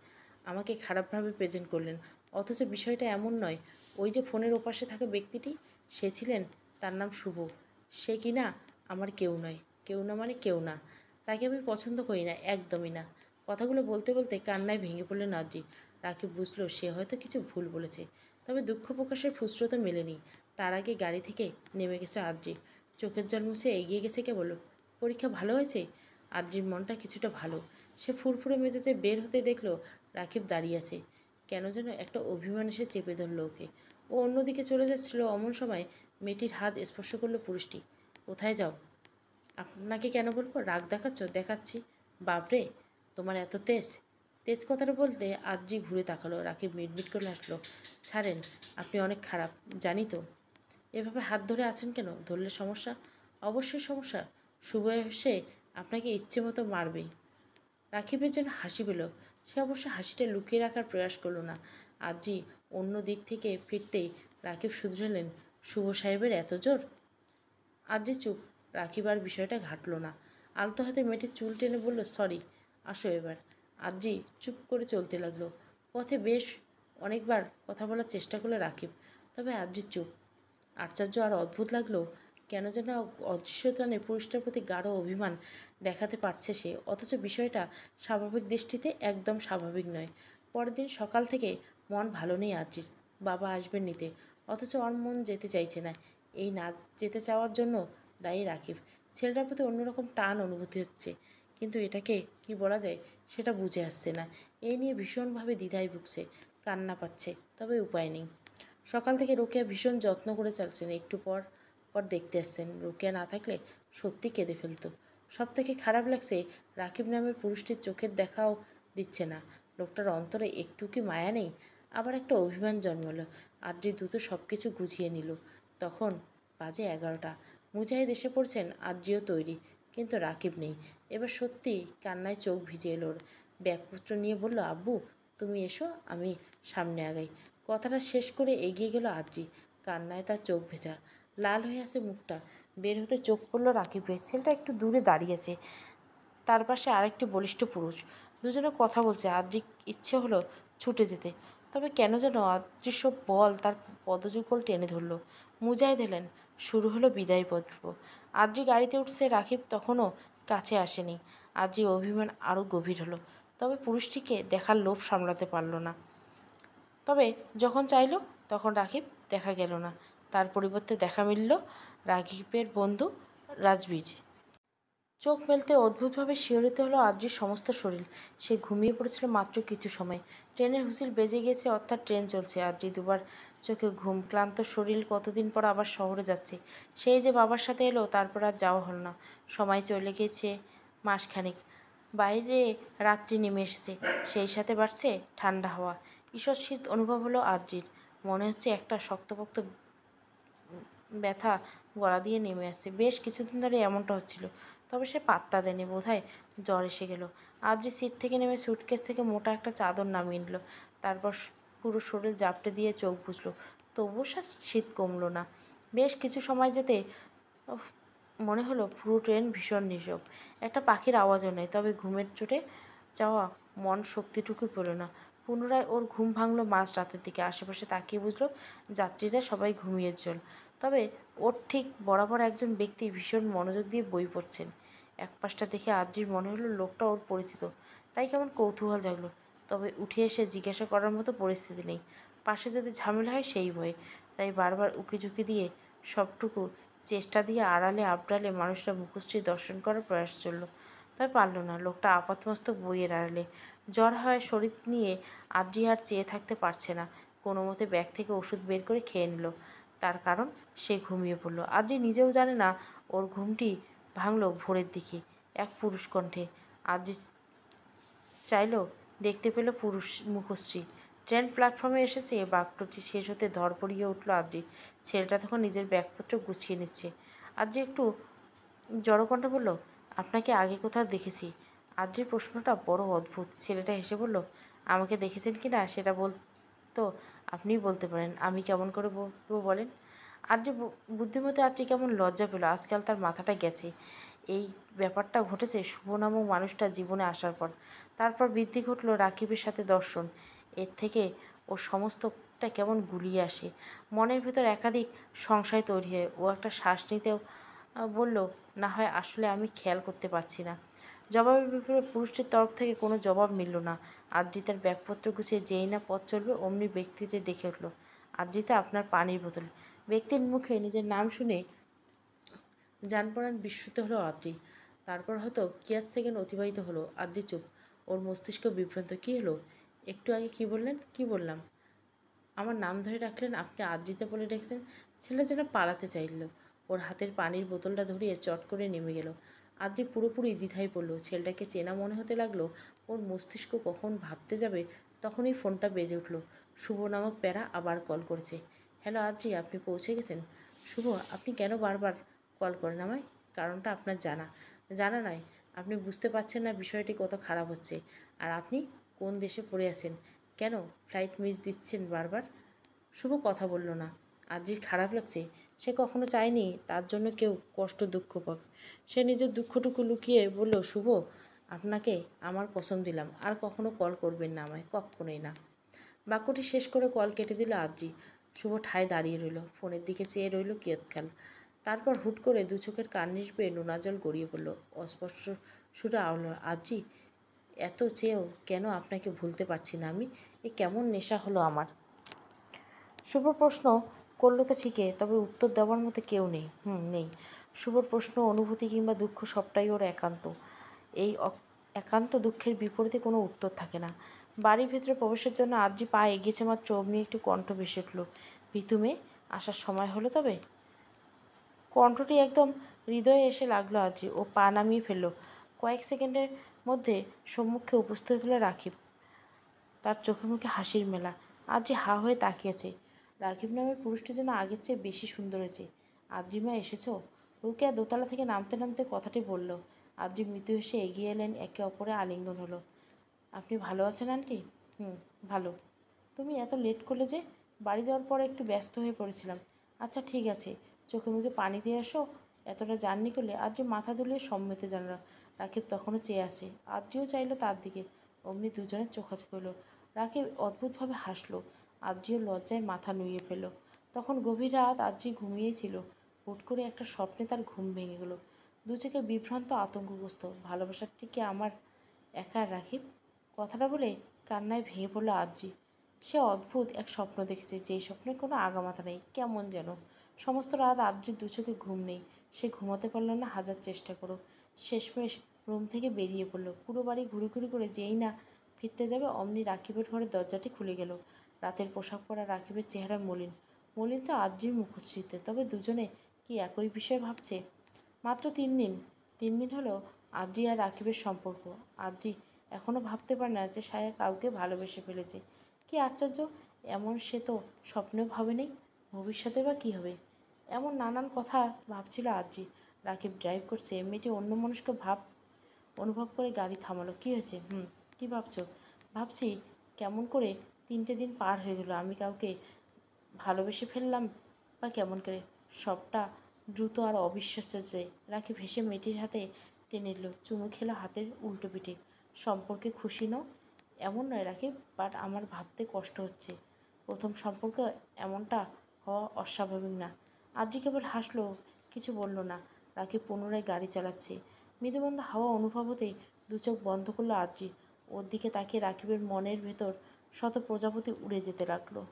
আমাকে খারাপভাবে প্রেজেন্ট করলেন। অথচ বিষয়টা এমন নয়। ওই যে ফোনের ওপাশে থাকা ব্যক্তিটি, সে ছিলেন, তার নাম শুভ। সে কি না আমার কেউ নয়। কেউ না মানে কেউ না। তাকে আমি পছন্দ করি না, একদমই না। কথাগুলো বলতে বলতে কান্নায় ভেঙে পড়লেন আদ্রি। রাকিব বুঝলো সে হয়তো কিছু ভুল বলেছে, তবে দুঃখ প্রকাশের ফুসরত মেলেনি। তার আগে গাড়ি থেকে নেমে গেছে আদ্রি। চোখের জল মুছে এগিয়ে গেছে কেবল। পরীক্ষা ভালো হয়েছে? আদ্রির মনটা কিছুটা ভালো। সে ফুরফুরে মেজাজে বের হতে দেখল রাকিব দাঁড়িয়ে আছে। কেন যেন একটা অভিমান এসে চেপে ধরল ওকে। ও অন্যদিকে চলে যাচ্ছিল, অমন সময় মেয়েটির হাত স্পর্শ করলো পুরুষটি। কোথায় যাও? আপনাকে কেন বলবো? রাগ দেখাচ্ছ? দেখাচ্ছি। বাপরে, তোমার এত তেজ! তেজ কথাটা বলতে আদ্রি ঘুরে তাকালো। রাকিব মিটমিট করে হাসলো, ছাড়েন, আপনি অনেক খারাপ, জানি তো। এভাবে হাত ধরে আছেন কেন? ধরলে সমস্যা? অবশ্যই সমস্যা। শুভ এসে আপনাকে ইচ্ছে মতো মারবেই। রাকিবের যেন হাসি পেল। সে অবশ্য হাসিটা লুকিয়ে রাখার প্রয়াস করল না। আদ্রি অন্য দিক থেকে ফিরতেই রাকিব শুধরালেন, শুভ সাহেবের এত জোর? আদ্রি চুপ। রাকিব আর বিষয়টা ঘাটল না। আলতো হাতে মেয়েটির চুল টেনে বলল, সরি, আসো এবার। আদ্রি চুপ করে চলতে লাগলো। পথে বেশ অনেকবার কথা বলার চেষ্টা করলো রাকিব, তবে আদ্রি চুপ। আশ্চর্য আর অদ্ভুত লাগলো, কেন যেন অদৃশ্যতানে পুরুষটার প্রতি গাঢ় অভিমান দেখাতে পারছে সে, অথচ বিষয়টা স্বাভাবিক দৃষ্টিতে একদম স্বাভাবিক নয়। পরের দিন সকাল থেকে মন ভালো নেই আদ্রির। বাবা আসবেন নিতে, অথচ ওর মন যেতে চাইছে না। এই না যেতে চাওয়ার জন্য দায়ী রাকিব। ছেলেটার প্রতি অন্যরকম টান অনুভূতি হচ্ছে, কিন্তু এটাকে কি বলা যায় সেটা বুঝে আসছে না। এই নিয়ে ভীষণভাবে দ্বিধায় ভুগছে, কান্না পাচ্ছে, তবে উপায় নেই। সকাল থেকে রোকেয়া ভীষণ যত্ন করে চালছেন, একটু পর পর দেখতে আসছেন। রোকেয়া না থাকলে সত্যি কেঁদে ফেলতো। সব থেকে খারাপ লাগছে, রাকিব নামের পুরুষটির চোখের দেখাও দিচ্ছে না। লোকটার অন্তরে একটু কি মায়া নেই? আবার একটা অভিমান জন্মালো। আদ্রি দ্রুত সব কিছু গুছিয়ে নিল। তখন বাজে 11টা। মুজাহিদ এসে পড়ছেন, আদ্রিও তৈরি, কিন্তু রাকিব নেই। এবার সত্যি কান্নায় চোখ ভিজে এলো ওর। ব্যাগপত্র নিয়ে বলল, আব্বু তুমি এসো, আমি সামনে আগাই। কথাটা শেষ করে এগিয়ে গেল আদ্রি। কান্নায় তার চোখ ভেজা, লাল হয়ে আছে মুখটা। বের হতে চোখ পড়ল রাকিবের। ছেলেটা একটু দূরে দাঁড়িয়েছে, তার পাশে আরেকটি বলিষ্ঠ পুরুষ। দুজনে কথা বলছে। আদ্রির ইচ্ছে হলো ছুটে যেতে, তবে কেন যেন অদৃশ্য বল তার পদযুগল টেনে ধরল। মুজাহিদ এলেন, শুরু হলো বিদায় পর্ব। আদ্রি গাড়িতে উঠছে, রাকিব তখনও কাছে আসেনি। আদ্রি অভিমান আরও গভীর হলো, তবে পুরুষটিকে দেখার লোভ সামলাতে পারল না। তবে যখন চাইল তখন রাকিব দেখা গেল না। তার পরিবর্তে দেখা মিলল রাকিবের বন্ধু রাজবীর। চোখ মেলতে অদ্ভুতভাবে শিহরিত হলো আদ্রির সমস্ত শরীর। সে ঘুমিয়ে পড়েছিল মাত্র কিছু সময়। ট্রেনের হুইসেল বেজে গিয়েছে, অর্থাৎ ট্রেন চলছে। আদ্রি দুবার চোখে ঘুম, ক্লান্ত শরীর। কতদিন পর আবার শহরে যাচ্ছে। সেই যে বাবার সাথে এলো, তারপর আর যাওয়া হল না। সময় চলে গেছে মাসখানেক। বাইরে রাত্রি নেমে এসেছে, সেই সাথে বাড়ছে ঠান্ডা হাওয়া। ঈষৎ শীত অনুভব হলো আদ্রির। মনে হচ্ছে একটা শক্তপোক্ত ব্যথা গলা দিয়ে নেমে আসছে। বেশ কিছুদিন ধরে এমনটা হচ্ছিল, তবে সে পাত্তা দেয়নি। বোধহয় জ্বর এসে গেল। আদ্রি সিট থেকে নেমে সুটকেস থেকে মোটা একটা চাদর নামিয়ে নিল। তারপর পুরো শরীর জাপটে দিয়ে চোখ বুঝল। তবুও শীত কমলো না। বেশ কিছু সময় যেতে মনে হলো পুরো ট্রেন ভীষণ নীরব। একটা পাখির আওয়াজও নেই। তবে ঘুমের চোটে যাওয়া মন শক্তিটুকু পেল না। পুনরায় ওর ঘুম ভাঙল মাঝ রাতের দিকে। আশেপাশে তাকিয়ে বুঝলো যাত্রীরা সবাই ঘুমিয়ে চল। তবে ওর ঠিক বরাবর একজন ব্যক্তি ভীষণ মনোযোগ দিয়ে বই পড়ছেন। এক পাশটা দেখে আদ্রির মনে হলো লোকটা ওর পরিচিত, তাই কেমন কৌতূহল জাগলো। তবে উঠে এসে জিজ্ঞাসা করার মতো পরিস্থিতি নেই, পাশে যদি ঝামেলা হয় সেই ভয়ে। তাই বারবার উকিঝুঁকি দিয়ে সবটুকু চেষ্টা দিয়ে আড়ালে আবডালে মানুষটা মুখশ্রী দর্শন করার প্রয়াস চলল। তবে পারল না। লোকটা আপাতমস্তক বইয়ের আড়ালে। জ্বর হয় শরীর নিয়ে আদ্রি আর চেয়ে থাকতে পারছে না। কোনো মতে ব্যাগ থেকে ওষুধ বের করে খেয়ে নিল। তার কারণ সে ঘুমিয়ে পড়ল। আদ্রি নিজেও জানে না ওর ঘুমটি ভাঙল ভোরের দিকে এক পুরুষ কণ্ঠে। আদ্রি চাইল, দেখতে পেল পুরুষ মুখশ্রী। ট্রেন প্ল্যাটফর্মে এসেছে। বাক্যটি শেষ হতে ধরপড়িয়ে উঠল আদ্রি। ছেলেটা তখন নিজের ব্যাগপত্র গুছিয়ে নিচ্ছে। আদ্রি একটু জড়কণ্ঠে বলল, আপনাকে আগে কোথাও দেখেছি। আদ্রির প্রশ্নটা বড় অদ্ভুত। ছেলেটা হেসে বলল, আমাকে দেখেছেন কি না সেটা বলতো আপনিই বলতে পারেন, আমি কেমন করে বলবো বলেন। আদ্রি বুদ্ধিমতী আদ্রি কেমন লজ্জা পেল। আজকাল তার মাথাটা গেছে। এই ব্যাপারটা ঘটেছে শুভ নামক মানুষটা জীবনে আসার পর। তারপর বৃদ্ধি ঘটল রাকিবের সাথে দর্শন। এর থেকে ওর সমস্তটা কেমন গুলিয়ে আসে। মনের ভেতর একাধিক সংশয় তৈরি হয়। ও একটা শ্বাস নিতেও বলল, না হয় আসলে আমি খেয়াল করতে পারছি না। জবাবের ব্যাপারে পুরুষটির তরফ থেকে কোনো জবাব মিলল না। আদ্রিতার ব্যাগপত্র গুছিয়ে যেই না পথ চলবে অমনি ব্যক্তিটি ডেকে উঠল, আদ্রিতা আপনার পানির বোতল। ব্যক্তির মুখে নিজের নাম শুনে জানপ্রাণ বিস্মিত হলো আদ্রি। তারপর হয়তো কেয়ার সেকেন্ড অতিবাহিত হলো। আদ্রি চুপ। ওর মস্তিষ্ক বিভ্রান্ত। কী হলো? একটু আগে কি বললেন? কি বললাম? আমার নাম ধরে ডাকলেন, আপনি আদ্রিতা বলে ডেকেছেন। ছেলে যেন পালাতে চাইল। ওর হাতের পানির বোতলটা ধরিয়ে চট করে নেমে গেল। আদ্রি পুরোপুরি দ্বিধায় পড়ল। ছেলেটাকে চেনা মনে হতে লাগলো। ওর মস্তিষ্ক কখন ভাবতে যাবে তখনই ফোনটা বেজে উঠল। শুভ নামক প্যারা আবার কল করেছে। হ্যালো আদ্রি, আপনি পৌঁছে গেছেন? শুভ, আপনি কেন বারবার কল করেন আমায়? কারণটা আপনার জানা। জানা নয়, আপনি বুঝতে পারছেন না বিষয়টি কত খারাপ হচ্ছে। আর আপনি কোন দেশে পড়ে আছেন? কেন ফ্লাইট মিস দিচ্ছেন বারবার? শুভ কথা বলল না। আদ্রির খারাপ লাগছে। সে কখনো চায়নি তার জন্য কেউ কষ্ট দুঃখ পাক। সে নিজের দুঃখটুকু লুকিয়ে বলল, শুভ, আপনাকে আমার কসম দিলাম আর কখনো কল করবেন না আমায়, কখনোই না। বাক্যটি শেষ করে কল কেটে দিল আদ্রি। শুভ ঠায় দাঁড়িয়ে রইল। ফোনের দিকে চেয়ে রইল কিয়ৎকাল। তারপর হুট করে দু চোখের কার্নিশ বেয়ে নোনা জল গড়িয়ে পড়ল। অস্পষ্ট সুরে আওড়াল, আদ্রি, এত চেয়েও কেন আপনাকে ভুলতে পারছি না আমি? এ কেমন নেশা হলো আমার। শুভর প্রশ্ন করল তো ঠিকই, তবে উত্তর দেওয়ার মতো কেউ নেই। নেই। শুভর প্রশ্ন, অনুভূতি কিংবা দুঃখ সবটাই ওর একান্ত। এই একান্ত দুঃখের বিপরীতে কোনো উত্তর থাকে না। বাড়ির ভেতরে প্রবেশের জন্য আদ্রি পা এগিয়েছে মাত্র অমনি একটু কণ্ঠ ভেসে উঠল, ভীতু মেয়ে, আসার সময় হলো তবে। কণ্ঠটি একদম হৃদয়ে এসে লাগলো আদ্রি। ও পা নামিয়ে ফেলল। কয়েক সেকেন্ডের মধ্যে সম্মুখে উপস্থিত হলো রাকিব। তার চোখে মুখে হাসির মেলা। আদ্রি হা হয়ে তাকিয়েছে। রাকিব নামের পুরুষটি যেন আগের চেয়ে বেশি সুন্দর হয়েছে। আদ্রিমা এসেছো? রুকিয়া দোতলা থেকে নামতে নামতে কথাটি বলল। আদ্রি মৃদু হেসে এগিয়ে এলেন। একে অপরে আলিঙ্গন হলো। আপনি ভালো আছেন আন্টি? ভালো। তুমি এত লেট করলে যে? বাড়ি যাওয়ার পরে একটু ব্যস্ত হয়ে পড়েছিলাম। আচ্ছা ঠিক আছে, চোখে মুখে পানি দিয়ে আসো। এতটা জার্নি করলে। আদ্রি মাথা দুলিয়ে সম্মতি জানালো। রাকিব তখনও চেয়ে আসে। আদ্রিও চাইল তার দিকে। অমনি দুজনের চোখাচোখি হলো। রাকিব অদ্ভুতভাবে হাসলো। আদ্রিও লজ্জায় মাথা নুইয়ে ফেলল। তখন গভীর রাত। আদ্রি ঘুমিয়েছিল। হুট করে একটা স্বপ্নে তার ঘুম ভেঙে গেল। দু চোখে বিভ্রান্ত, আতঙ্কগ্রস্ত। ভালোবাসাটি কি আমার একার রাকিব? কথাটা বলে কান্নায় ভেঙে পড়ল আদ্রি। সে অদ্ভুত এক স্বপ্ন দেখেছে, যেই স্বপ্নের কোনো আগামাথা নেই। কেমন যেন। সমস্ত রাত আদ্রির দু চোখে ঘুম নেই। সে ঘুমাতে পারল না, হাজার চেষ্টা করো। শেষমেশ রুম থেকে বেরিয়ে পড়ল। পুরো বাড়ি ঘুরি করে যেই না ফিরতে যাবে অমনি রাকিবের ঘরের দরজাটি খুলে গেল। রাতের পোশাক পরা রাকিবের চেহারা মলিন। মলিন তো আদ্রির মুখশ্রীতে। তবে দুজনে কি একই বিষয় ভাবছে? মাত্র 3 দিন। 3 দিন হলো আদ্রি আর রাকিবের সম্পর্ক। আদ্রি এখনও ভাবতে পারে না যে সায়া কাউকে ভালোবেসে ফেলেছে। কি আশ্চর্য! এমন সে তো স্বপ্নেও ভাবেনি। ভবিষ্যতে বা কী হবে? এমন নানান কথা ভাবছিল আদ্রি। রাকিব ড্রাইভ করছে। মেয়েটি অন্যমনস্ক ভাব অনুভব করে গাড়ি থামালো। কী হয়েছে? কী ভাবছো? ভাবছি কেমন করে 3টে দিন পার হয়ে গেল। আমি কাউকে ভালোবেসে ফেললাম বা কেমন করে? সবটা দ্রুত আর অবিশ্বাস্য যে। রাকিব হেসে মেয়েটির হাতে টেনে নিল, চুমু খেলো হাতের উল্টো পিঠে। সম্পর্কে খুশি নও? এমন নয় রাকিব, বাট আমার ভাবতে কষ্ট হচ্ছে। প্রথম সম্পর্ক এমনটা হওয়া অস্বাভাবিক না। আদ্রি কেবল হাসলো, কিছু বলল না। রাকিব পুনরায় গাড়ি চালাচ্ছে। মৃদুমন্দ হাওয়া অনুভব হতে দু চোখ বন্ধ করলো আদ্রি। ওর দিকে তাকিয়ে রাকিবের মনের ভেতর শত প্রজাপতি উড়ে যেতে লাগলো।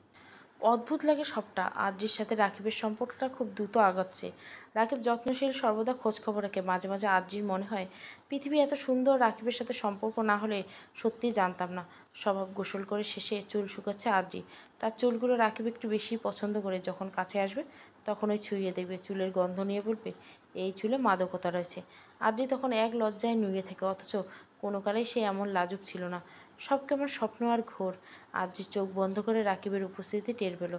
অদ্ভুত লাগে সবটা। আদ্রির সাথে রাকিবের সম্পর্কটা খুব দ্রুত আগাচ্ছে। রাকিব যত্নশীল, সর্বদা খোঁজখবর রাখে। মাঝে মাঝে আদ্রির মনে হয় পৃথিবী এত সুন্দর, রাকিবের সাথে সম্পর্ক না হলে সত্যিই জানতাম না। স্বভাব গোসল করে শেষে চুল শুকাচ্ছে আদ্রি। তার চুলগুলো রাকিব একটু বেশি পছন্দ করে। যখন কাছে আসবে তখন ওই ছুঁয়ে দেখবে, চুলের গন্ধ নিয়ে বলবে এই চুলে মাদকতা রয়েছে। আদ্রি তখন এক লজ্জায় নুয়ে থাকে, অথচ কোনো কালেই সে এমন লাজুক ছিল না। সব কেমন স্বপ্ন আর ঘোর। আদ্রি চোখ বন্ধ করে রাকিবের উপস্থিতি টের পেল।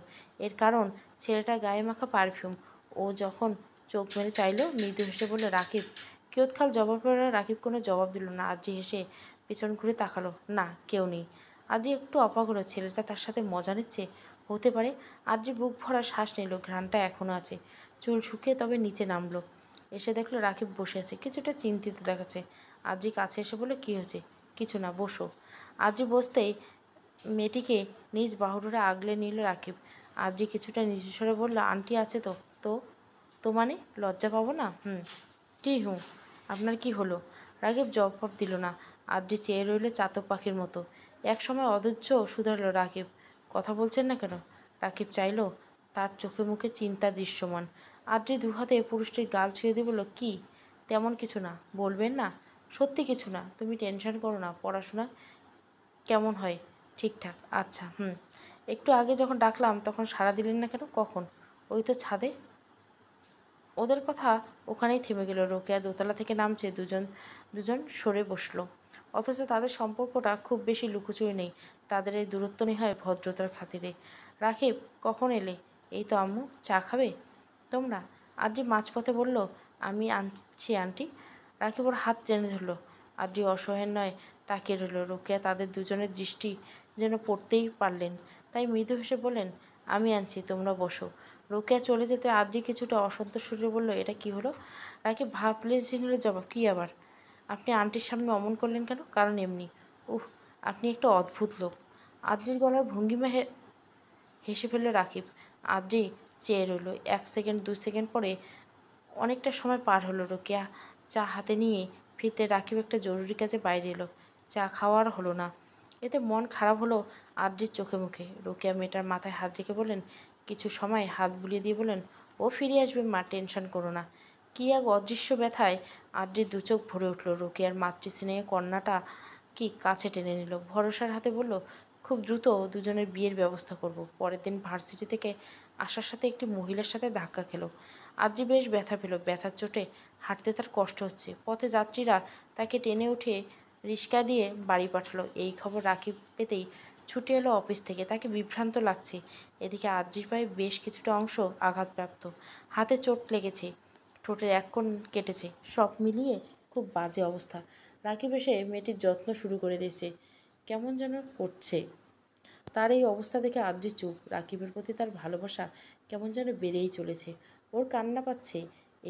এর কারণ ছেলেটার গায়ে মাখা পারফিউম। ও যখন চোখ মেলে চাইল, মৃদু হেসে বলল রাকিব। কিয়ৎকাল জবাব পেল। রাকিব কোনো জবাব দিল না। আদ্রি হেসে পেছন ঘুরে তাকালো, না, কেউ নেই। আদ্রি একটু অবাক হলো, ছেলেটা তার সাথে মজা নিচ্ছে। হতে পারে। আদ্রি বুক ভরা শ্বাস নিল, ঘ্রাণটা এখনও আছে। চুল শুকিয়ে তবে নিচে নামলো। এসে দেখলো রাকিব বসে আছে, কিছুটা চিন্তিত দেখাচ্ছে। আদ্রি কাছে এসে বলল, কী হয়েছে? কিছু না, বসো। আদ্রি বসতেই মেয়েটিকে নিজ বাহুডোরে আগলে নিল রাকিব। আদ্রি কিছুটা নিচু স্বরে বলল, আন্টি আছে তো? তো তো মানে লজ্জা পাবো না? কি আপনার কি হলো? রাকিব জবাব দিল না। আদ্রি চেয়ে রইল চাতক পাখির মতো। এক সময় অধৈর্য শুধারল রাকিব, কথা বলছেন না কেন? রাকিব চাইল, তার চোখে মুখে চিন্তা দৃশ্যমান। আদ্রি দুহাতে পুরুষটির গাল ছুঁয়ে দিয়ে বলল, কি? তেমন কিছু না। বলবেন না? সত্যি কিছু না, তুমি টেনশন করো না। পড়াশোনা কেমন হয়? ঠিকঠাক। আচ্ছা। একটু আগে যখন ডাকলাম তখন সাড়া দিলেন না কেন? কখন? ওই তো ছাদে। ওদের কথা ওখানেই থেমে গেল। রোকেয়া দোতলা থেকে নামছে, দুজন দুজন সরে বসলো। অথচ তাদের সম্পর্কটা খুব বেশি লুকোচুরি নেই। তাদের এই দূরত্ব নেই হয় ভদ্রতার খাতিরে। রাকিব, কখন এলে? এই তো আম্মু। চা খাবে তোমরা? আদ্রি মাঝপথে বলল, আমি আনছি আন্টি। রাকিব ওর হাত টেনে ধরল। আদ্রি অসহায় নয় তাকিয়ে রইল। রোকেয়া তাদের দুজনের দৃষ্টি যেন পড়তেই পারলেন, তাই মৃদু হেসে বললেন, আমি আনছি, তোমরা বসো। রোকেয়া চলে যেতে আদ্রি কিছুটা অসন্তোষ সুরে বলল, এটা কি হলো? রাকিব ভাবলে চিনলে জবাব, কি আবার? আপনি আন্টির সামনে অমন করলেন কেন? কারণ এমনি। আপনি একটা অদ্ভুত লোক। আদ্রির গলার ভঙ্গিমা হেসে ফেলল রাকিব। আদ্রি চেয়ে রইল। 1 সেকেন্ড, 2 সেকেন্ড পরে অনেকটা সময় পার হলো। রোকেয়া চা হাতে নিয়ে ফিরতে রাকিব একটা জরুরি কাজে বাইরে এলো। চা খাওয়ার হলো না। এতে মন খারাপ হলো আদ্রির চোখে মুখে। রোকেয়া মেয়েটার মাথায় হাত রেখে বললেন, কিছু সময় হাত বুলিয়ে দিয়ে বললেন, ও ফিরে আসবে মা, টেনশন করো না। কী এক অদৃশ্য ব্যথায় আদ্রির দু চোখ ভরে উঠল। রোকেয়ার মাতৃস্নেহে কন্যাটা কি কাছে টেনে নিল। ভরসার হাতে বলল, খুব দ্রুত দুজনের বিয়ের ব্যবস্থা করব। পরের দিন ভার্সিটি থেকে আসার সাথে একটি মহিলার সাথে ধাক্কা খেলো। আদ্রি বেশ ব্যথা পেল। ব্যথার চোটে হাঁটতে তার কষ্ট হচ্ছে। পথে যাত্রীরা তাকে টেনে উঠে রিক্সা দিয়ে বাড়ি পাঠালো। এই খবর রাকিব পেতেই ছুটে এলো অফিস থেকে। তাকে বিভ্রান্ত লাগছে। এদিকে আদ্রির পায়ে বেশ কিছুটা অংশ আঘাতপ্রাপ্ত। হাতে চোট লেগেছে, ঠোঁটের এক কোণ কেটেছে। সব মিলিয়ে খুব বাজে অবস্থা। রাকিব এসে মেয়েটির যত্ন শুরু করে দিয়েছে। কেমন যেন করছে। তার এই অবস্থা দেখে আদ্রি চুপ। রাকিবের প্রতি তার ভালোবাসা কেমন যেন বেড়েই চলেছে। ওর কান্না পাচ্ছে।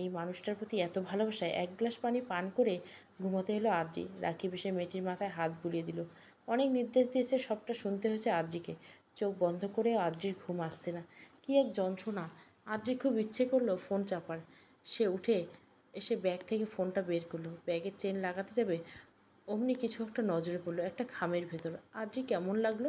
এই মানুষটার প্রতি এত ভালোবাসা। 1 গ্লাস পানি পান করে ঘুমোতে এলো আদ্রি। রাকিব এসে মেয়েটির মাথায় হাত বুলিয়ে দিল। অনেক নির্দেশ দিয়েছে, সবটা শুনতে হয়েছে আদ্রিকে। চোখ বন্ধ করেও আদ্রির ঘুম আসছে না। কি এক যন্ত্রণা। আদ্রি খুব ইচ্ছে করলো ফোন চাপার। সে উঠে এসে ব্যাগ থেকে ফোনটা বের করলো। ব্যাগের চেন লাগাতে যাবে, অমনি কিছু একটা নজরে পড়লো, একটা খামের ভেতর। আদ্রি কেমন লাগলো।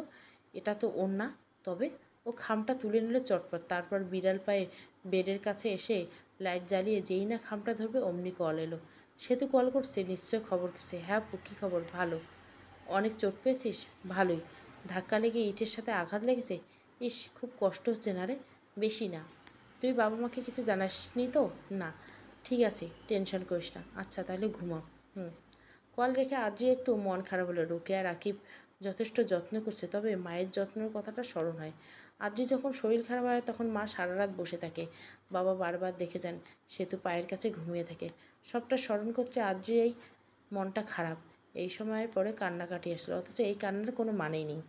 এটা তো ওর না। তবে ও খামটা তুলে নিল চটপট। তারপর বিড়াল পায়ে বেডের কাছে এসে লাইট জ্বালিয়ে যেই না খামটা ধরবে অমনি কল এলো। সে তো কল করছে, নিশ্চয় খবর করছে। হ্যাঁ কী খবর? ভালো। অনেক চোট পেয়েছিস? ভালোই। ধাক্কা লেগে ইটের সাথে আঘাত লেগেছে? ইস, খুব কষ্ট হচ্ছে না রে? বেশি না। তুই বাবা মাকে কিছু জানাসনি তো? না। ঠিক আছে, টেনশন করিস না। আচ্ছা তাহলে ঘুমাও। কল রেখে আদ্রি একটু মন খারাপ হলো। রোকেয়া রাকিব যথেষ্ট যত্ন করছে, তবে মায়ের যত্নের কথাটা স্মরণ হয়। আদ্রি যখন শরীর খারাপ হয় তখন মা সারা রাত বসে থাকে। বাবা বারবার দেখে যান, সেতু পায়ের কাছে ঘুমিয়ে থাকে। সবটা স্মরণ করতে আদ্রির এই মনটা খারাপ। এই সময়ের পরে কান্নাকাটি আসলো, অথচ এই কান্নার কোনো মানেই নেই।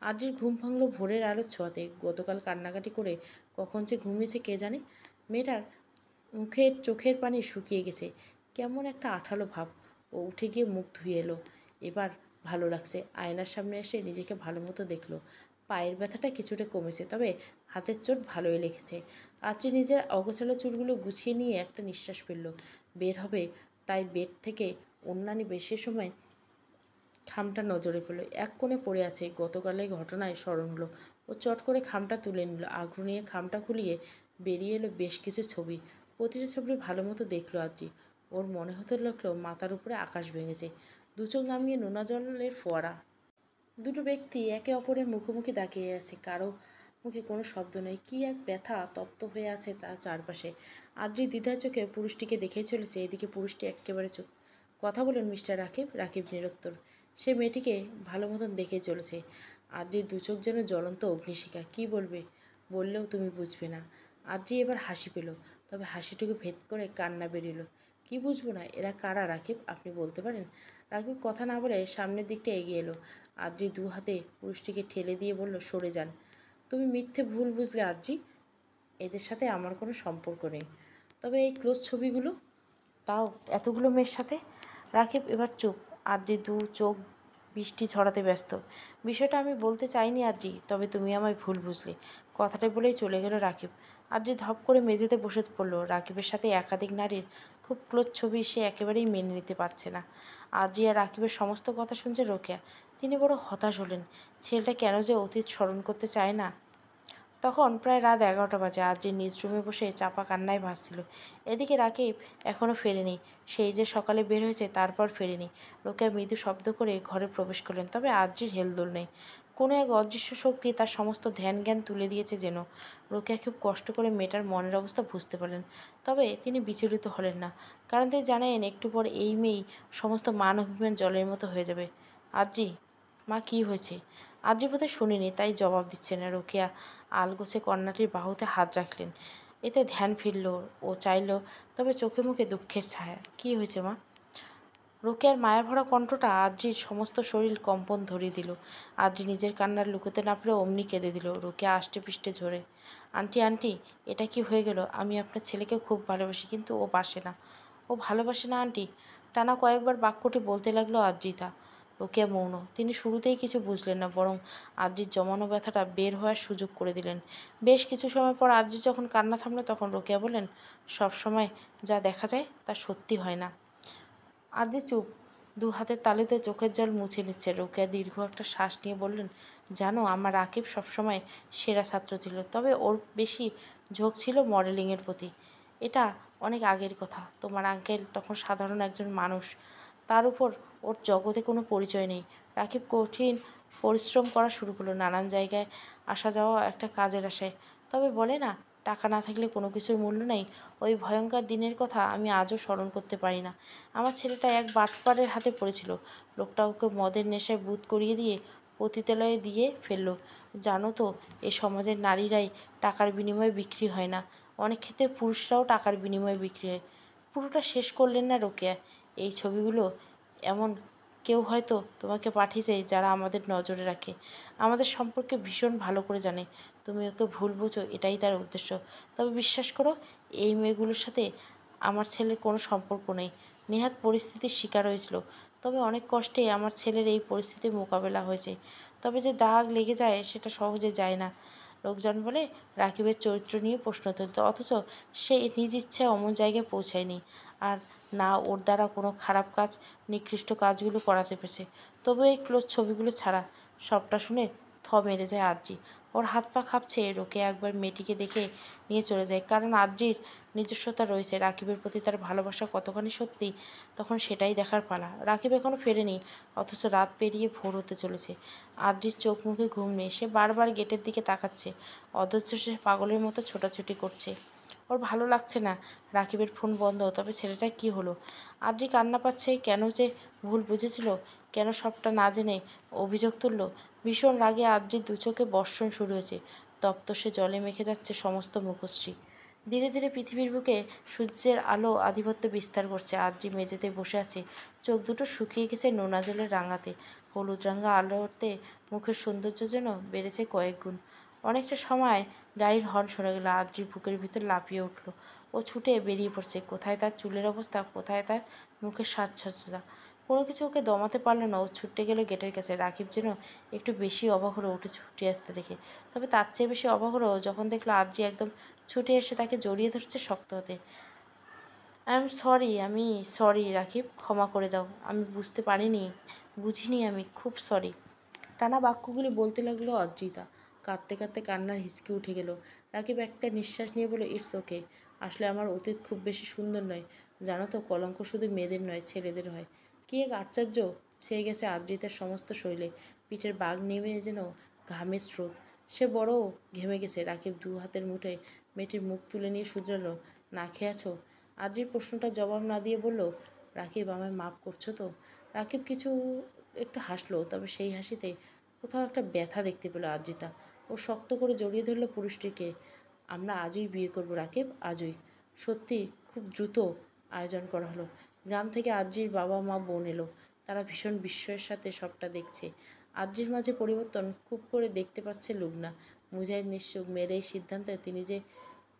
আদ্রির ঘুম ভাঙল ভোরের আলো ছোঁয়াতে। গতকাল কান্নাকাটি করে কখন যে ঘুমিয়েছে কে জানে। মেয়েটার মুখের চোখের পানি শুকিয়ে গেছে, কেমন একটা আঠালো ভাব। ও উঠে গিয়ে মুখ ধুয়ে এলো। এবার ভালো লাগছে। আয়নার সামনে এসে নিজেকে ভালো মতো দেখলো। পায়ের ব্যথাটা কিছুটা কমেছে, তবে হাতের চোট ভালোই লেগেছে। আদ্রি নিজের অগোছালো চুলগুলো গুছিয়ে নিয়ে একটা নিঃশ্বাস ফেলল। বের হবে তাই বেড থেকে ওড়না নিবে, সে সময় খামটা নজরে পেল। এক কোণে পড়ে আছে। গতকালের ঘটনায় স্মরণ হলো। ও চট করে খামটা তুলে নিল। আগ্রহ নিয়ে খামটা খুলিয়ে বেরিয়ে এলো বেশ কিছু ছবি। প্রতিটা ছবি ভালো মতো দেখলো আদ্রি। ওর মনে হতে লাগলো মাথার উপরে আকাশ ভেঙেছে। দু চোখ নামিয়ে নোনা জলের ফোয়ারা। দুটো ব্যক্তি একে অপরের মুখোমুখি তাকিয়ে আছে। কারো মুখে কোনো শব্দ নেই। কি এক ব্যথা তপ্ত হয়ে আছে তার চারপাশে। আদ্রি দ্বিধার চোখে পুরুষটিকে দেখেই চলেছে। এদিকে পুরুষটি একেবারে চুপ। কথা বলুন মিস্টার রাকিব। রাকিব নিরুত্তর। সে মেয়েটিকে ভালো মতন দেখেই চলেছে। আদ্রির দু চোখ যেন জ্বলন্ত অগ্নিশিখা। কি বলবে, বললেও তুমি বুঝবে না। আদ্রি এবার হাসি পেল, তবে হাসিটুকু ভেদ করে কান্না বেরিয়ে। কি বুঝবো না? এরা কারা রাকিব, আপনি বলতে পারেন? রাকিব কথা না বলে সামনের দিকটা এগিয়ে এলো। আদ্রি দু হাতে পুরুষটিকে ঠেলে দিয়ে বলল, সরে যান। তুমি মিথ্যে ভুল বুঝলে আদ্রি। এদের সাথে আমার কোনো সম্পর্ক নেই। তবে এই ক্লোজ ছবিগুলো, তাও এতগুলো মেয়ের সাথে। রাকিব এবার চুপ। আদ্রি দু চোখ বৃষ্টি ঝরাতে ব্যস্ত। বিষয়টা আমি বলতে চাইনি আদ্রি, তবে তুমি আমায় ভুল বুঝলে। কথাটা বলেই চলে গেল রাকিব। আদ্রি ধপ করে মেঝেতে বসে পড়ল। রাকিবের সাথে একাধিক নারীর খুব ক্লোজ ছবি সে একেবারেই মেনে নিতে পারছে না। আদ্রি আর রাকিবের সমস্ত কথা শুনছে রোকেয়া। তিনি বড় হতাশ হলেন। ছেলেটা কেন যে অতীত স্মরণ করতে চায় না। তখন প্রায় রাত 11টা বাজে। আদ্রি নিজ রুমে বসে চাপা কান্নায় ভাসছিল। এদিকে রাকিব এখনও ফেরেনি। সেই যে সকালে বের হয়েছে, তারপর ফেরেনি। রোকেয়া মৃদু শব্দ করে ঘরে প্রবেশ করলেন, তবে আদ্রির হেলদোল নেই। কোনো এক অদৃশ্য শক্তি তার সমস্ত ধ্যান জ্ঞান তুলে দিয়েছে যেন। রোকেয়া খুব কষ্ট করে মেয়েটার মনের অবস্থা বুঝতে পারলেন, তবে তিনি বিচলিত হলেন না। কারণ তিনি জানেন একটু পর এই মেয়েই সমস্ত মান অভিমান জলের মতো হয়ে যাবে। আদ্রি, মা, কী হয়েছে? আদ্রি বোধহয় শুনিনি, তাই জবাব দিচ্ছে না। রোকেয়া আলগোছে কন্যাটির বাহুতে হাত রাখলেন। এতে ধ্যান ফিরল। ও চাইল, তবে চোখে মুখে দুঃখের ছায়া। কী হয়েছে মা? রোকেয়ার মায়াভরা কণ্ঠটা আদ্রির সমস্ত শরীর কম্পন ধরিয়ে দিল। আদ্রি নিজের কান্নার লুকোতে না পেরে অমনি কেঁদে দিল। রোকেয়া আষ্টে পৃষ্ঠে ঝরে, আন্টি আন্টি, এটা কি হয়ে গেল? আমি আপনার ছেলেকে খুব ভালোবাসি, কিন্তু ও বাসে না। ও ভালোবাসে না আন্টি? টানা কয়েকবার বাক্যটি বলতে লাগলো আদ্রিতা। রোকেয়া মৌন। তিনি শুরুতেই কিছু বুঝলেন না, বরং আদ্রির জমানো ব্যথাটা বের হওয়ার সুযোগ করে দিলেন। বেশ কিছু সময় পর আদ্রি যখন কান্না থামলো, তখন রোকেয়া বললেন, সব সময় যা দেখা যায় তা সত্যি হয় না। আদ্রি চুপ। দু হাতের তালুতে চোখের জল মুছে নিচ্ছে। রোকেয়া দীর্ঘ একটা শ্বাস নিয়ে বললেন, জানো, আমার রাকিব সবসময় সেরা ছাত্র ছিল, তবে ওর বেশি ঝোঁক ছিল মডেলিংয়ের প্রতি। এটা অনেক আগের কথা। তোমার আঙ্কেল তখন সাধারণ একজন মানুষ। তার উপর ওর জগতে কোনো পরিচয় নেই। রাকিব কঠিন পরিশ্রম করা শুরু করলো, নানান জায়গায় আসা যাওয়া একটা কাজের আশায়। তবে বলে না, টাকা না থাকলে কোনো কিছুর মূল্য নেই। ওই ভয়ঙ্কর দিনের কথা আমি আজও স্মরণ করতে পারি না। আমার ছেলেটা এক বাটপারের হাতে পড়েছিল। লোকটা ওকে মদের নেশায় বুঁদ করিয়ে দিয়ে পতিতালয়ে দিয়ে ফেললো। জানো তো, এ সমাজের নারীরাই টাকার বিনিময়ে বিক্রি হয় না, অনেক ক্ষেত্রে পুরুষরাও টাকার বিনিময়ে বিক্রি হয়। পুরোটা শেষ করলেন না রোকেয়া? এই ছবিগুলো এমন কেউ হয়তো তোমাকে পাঠিয়েছে যারা আমাদের নজরে রাখে, আমাদের সম্পর্কে ভীষণ ভালো করে জানে। তুমি ওকে ভুল বোঝো, এটাই তার উদ্দেশ্য। তবে বিশ্বাস করো, এই মেয়েগুলোর সাথে আমার ছেলের কোনো সম্পর্ক নেই। নেহাত পরিস্থিতির শিকার হয়েছিল, তবে অনেক কষ্টে আমার ছেলের এই পরিস্থিতির মোকাবেলা হয়েছে। তবে যে দাগ লেগে যায় সেটা সহজে যায় না। লোকজন বলে রাকিবের চরিত্র নিয়ে প্রশ্ন তুলতে, অথচ সে নিজ ইচ্ছায় অমন জায়গায় পৌঁছায়নি। আর না ওর দ্বারা কোনো খারাপ কাজ, নিকৃষ্ট কাজগুলো করাতে পেরেছে। তবু এই ক্লোজ ছবিগুলো ছাড়া। সবটা শুনে থ মেরে যায় আদ্রি। ওর হাত পা কাঁপছে। রোকেয়া একবার মেয়েটিকে দেখে নিয়ে চলে যায়, কারণ আদ্রির নিজস্বতা রয়েছে। রাকিবের প্রতি তার ভালোবাসা কতখানি সত্যি, তখন সেটাই দেখার পালা। রাকিব এখনও ফেরেনি, অথচ রাত পেরিয়ে ভোর হতে চলেছে। আদ্রির চোখ মুখে ঘুম নেই। সে বারবার গেটের দিকে তাকাচ্ছে। অধৈর্য সে পাগলের মতো ছোটাছুটি করছে। ওর ভালো লাগছে না। রাকিবের ফোন বন্ধ, তবে ছেলেটার কী হলো? আদ্রি কান্না পাচ্ছে। কেন যে ভুল বুঝেছিল, কেন সবটা না জেনে অভিযোগ তুলল? ভীষণ রাগে আদ্রির দু চোখে বর্ষণ শুরু হয়েছে। তপ্ত সে জলে মেখে যাচ্ছে সমস্ত মুখশ্রী। ধীরে ধীরে পৃথিবীর বুকে সূর্যের আলো আধিপত্য বিস্তার করছে। আদ্রি মেঝেতে বসে আছে। চোখ দুটো শুকিয়ে গেছে নোনা জলের রাঙাতে। হলুদ রাঙা আলোতে মুখের সৌন্দর্য যেন বেড়েছে কয়েক গুণ। অনেকটা সময় গাড়ির হর্ন শোনা গেল। আদ্রির বুকের ভিতর লাফিয়ে উঠল। ও ছুটে বেরিয়ে পড়ছে। কোথায় তার চুলের অবস্থা, কোথায় তার মুখের সাজসজ্জা, কোনো কিছু ওকে দমাতে পারল না। ও ছুটে গেল গেটের কাছে। রাকিব যেন একটু বেশি অবাক হলো উঠে ছুটে আসতে দেখে। তবে তার চেয়ে বেশি অবাক হলো যখন দেখলো আদ্রি একদম ছুটে এসে তাকে জড়িয়ে ধরছে শক্ত হাতে। আমি সরি রাকিব, ক্ষমা করে দাও। আমি বুঝতে পারিনি, বুঝিনি, আমি খুব সরি। টানা বাক্যগুলি বলতে লাগলো অদ্রিতা। কাঁদতে কাঁদতে কান্নার হিসকি উঠে গেল। রাকিব একটা নিঃশ্বাস নিয়ে বলল, ইটস ওকে। আসলে আমার অতীত খুব বেশি সুন্দর নয়, জানো তো। কলঙ্ক শুধু মেয়েদের নয়, ছেলেদের হয়। কি এক আশ্চর্য! ছেয়ে গেছে আদ্রিতার সমস্ত শৈলে। পিঠের বাঘ নেমে যেন ঘামের স্রোত। সে বড় ঘেমে গেছে। রাকিব দু হাতের মুঠোয় মেয়েটির মুখ তুলে নিয়ে শুধরালো, না খেয়ে আছো? আদ্রির প্রশ্নটার জবাব না দিয়ে বলল, রাকিব আমায় মাফ করছো তো? রাকিব কিছু একটু হাসলো, তবে সেই হাসিতে কোথাও একটা ব্যথা দেখতে পেল আদ্রিতা। ও শক্ত করে জড়িয়ে ধরল পুরুষটিকে। আমরা আজই বিয়ে করব রাকিব, আজই। সত্যি খুব দ্রুত আয়োজন করা হলো। গ্রাম থেকে আদ্রির বাবা মা বোন এলো। তারা ভীষণ বিস্ময়ের সাথে সবটা দেখছে। আদ্রির মাঝে পরিবর্তন খুব করে দেখতে পাচ্ছে লুবনা। মুজাহিদ নিশ্চুপ। মেয়ের এই সিদ্ধান্তে তিনি যে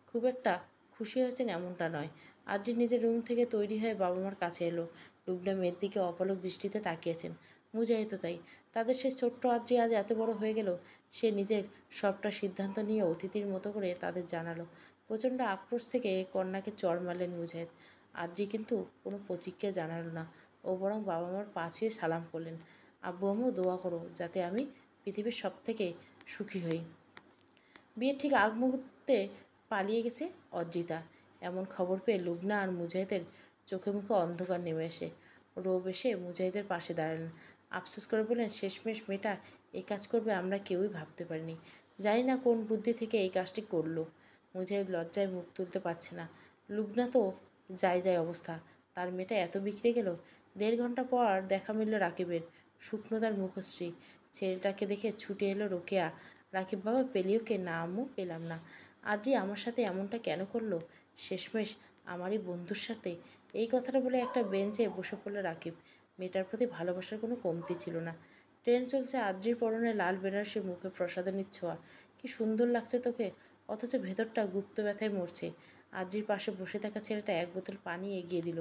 খুব একটা খুশি হয়েছেন এমনটা নয়। আদ্রি নিজের রুম থেকে তৈরি হয়ে বাবা মার কাছে এলো। লুবনা মেয়ের দিকে অপলক দৃষ্টিতে তাকিয়েছেন। মুজাহিদও তাই। তাদের সে ছোট্ট আদ্রি আজ এত বড় হয়ে গেল। সে নিজের সবটা সিদ্ধান্ত নিয়ে অতিথির মতো করে তাদের জানালো। প্রচণ্ড আক্রোশ থেকে কন্যাকে চড় মারলেন মুজাহিদ। আদ্রি কিন্তু কোনো প্রতিক্রিয়া জানালো না। ও বরং বাবা মার পা ছুঁয়ে সালাম করলেন। আব্বু আম্মু দোয়া করো যাতে আমি পৃথিবীর সব থেকে সুখী হই। বিয়ের ঠিক আগ মুহূর্তে পালিয়ে গেছে অদ্রিতা। এমন খবর পেয়ে লুবনা আর মুজাহিদের চোখে মুখে অন্ধকার নেমে আসে। রোব এসে মুজাহিদের পাশে দাঁড়ালেন। আফসোস করে বললেন, শেষমেশ মেয়েটা এই কাজ করবে আমরা কেউই ভাবতে পারিনি। জানি না কোন বুদ্ধি থেকে এই কাজটি করলো। মুজাহিদ লজ্জায় মুখ তুলতে পারছে না। লুবনা তো যায় অবস্থা। তার মেয়েটা এত বিগড়ে গেল। 1.5 ঘন্টা পর দেখা মিলল রাকিবের। শুকনো তার মুখশ্রী। ছেলেটাকে দেখে ছুটে এলো রোকেয়া। রাকিব বাবা, পেলি ওকে? না আম্মু, পেলাম না। আদ্রি আমার সাথে এমনটা কেন করলো? শেষমেশ আমারই বন্ধুর সাথে। এই কথাটা বলে একটা বেঞ্চে বসে পড়ল রাকিব। মেয়েটার প্রতি ভালোবাসার কোনো কমতি ছিল না। ট্রেন চলছে। আদ্রির পরনে লাল বেনারসি, মুখে প্রসাধনীর ছোঁয়া। কি সুন্দর লাগছে তোকে! অথচ ভেতরটা গুপ্ত ব্যথায় মরছে। আদ্রির পাশে বসে থাকা ছেলেটা এক বোতল পানি এগিয়ে দিল।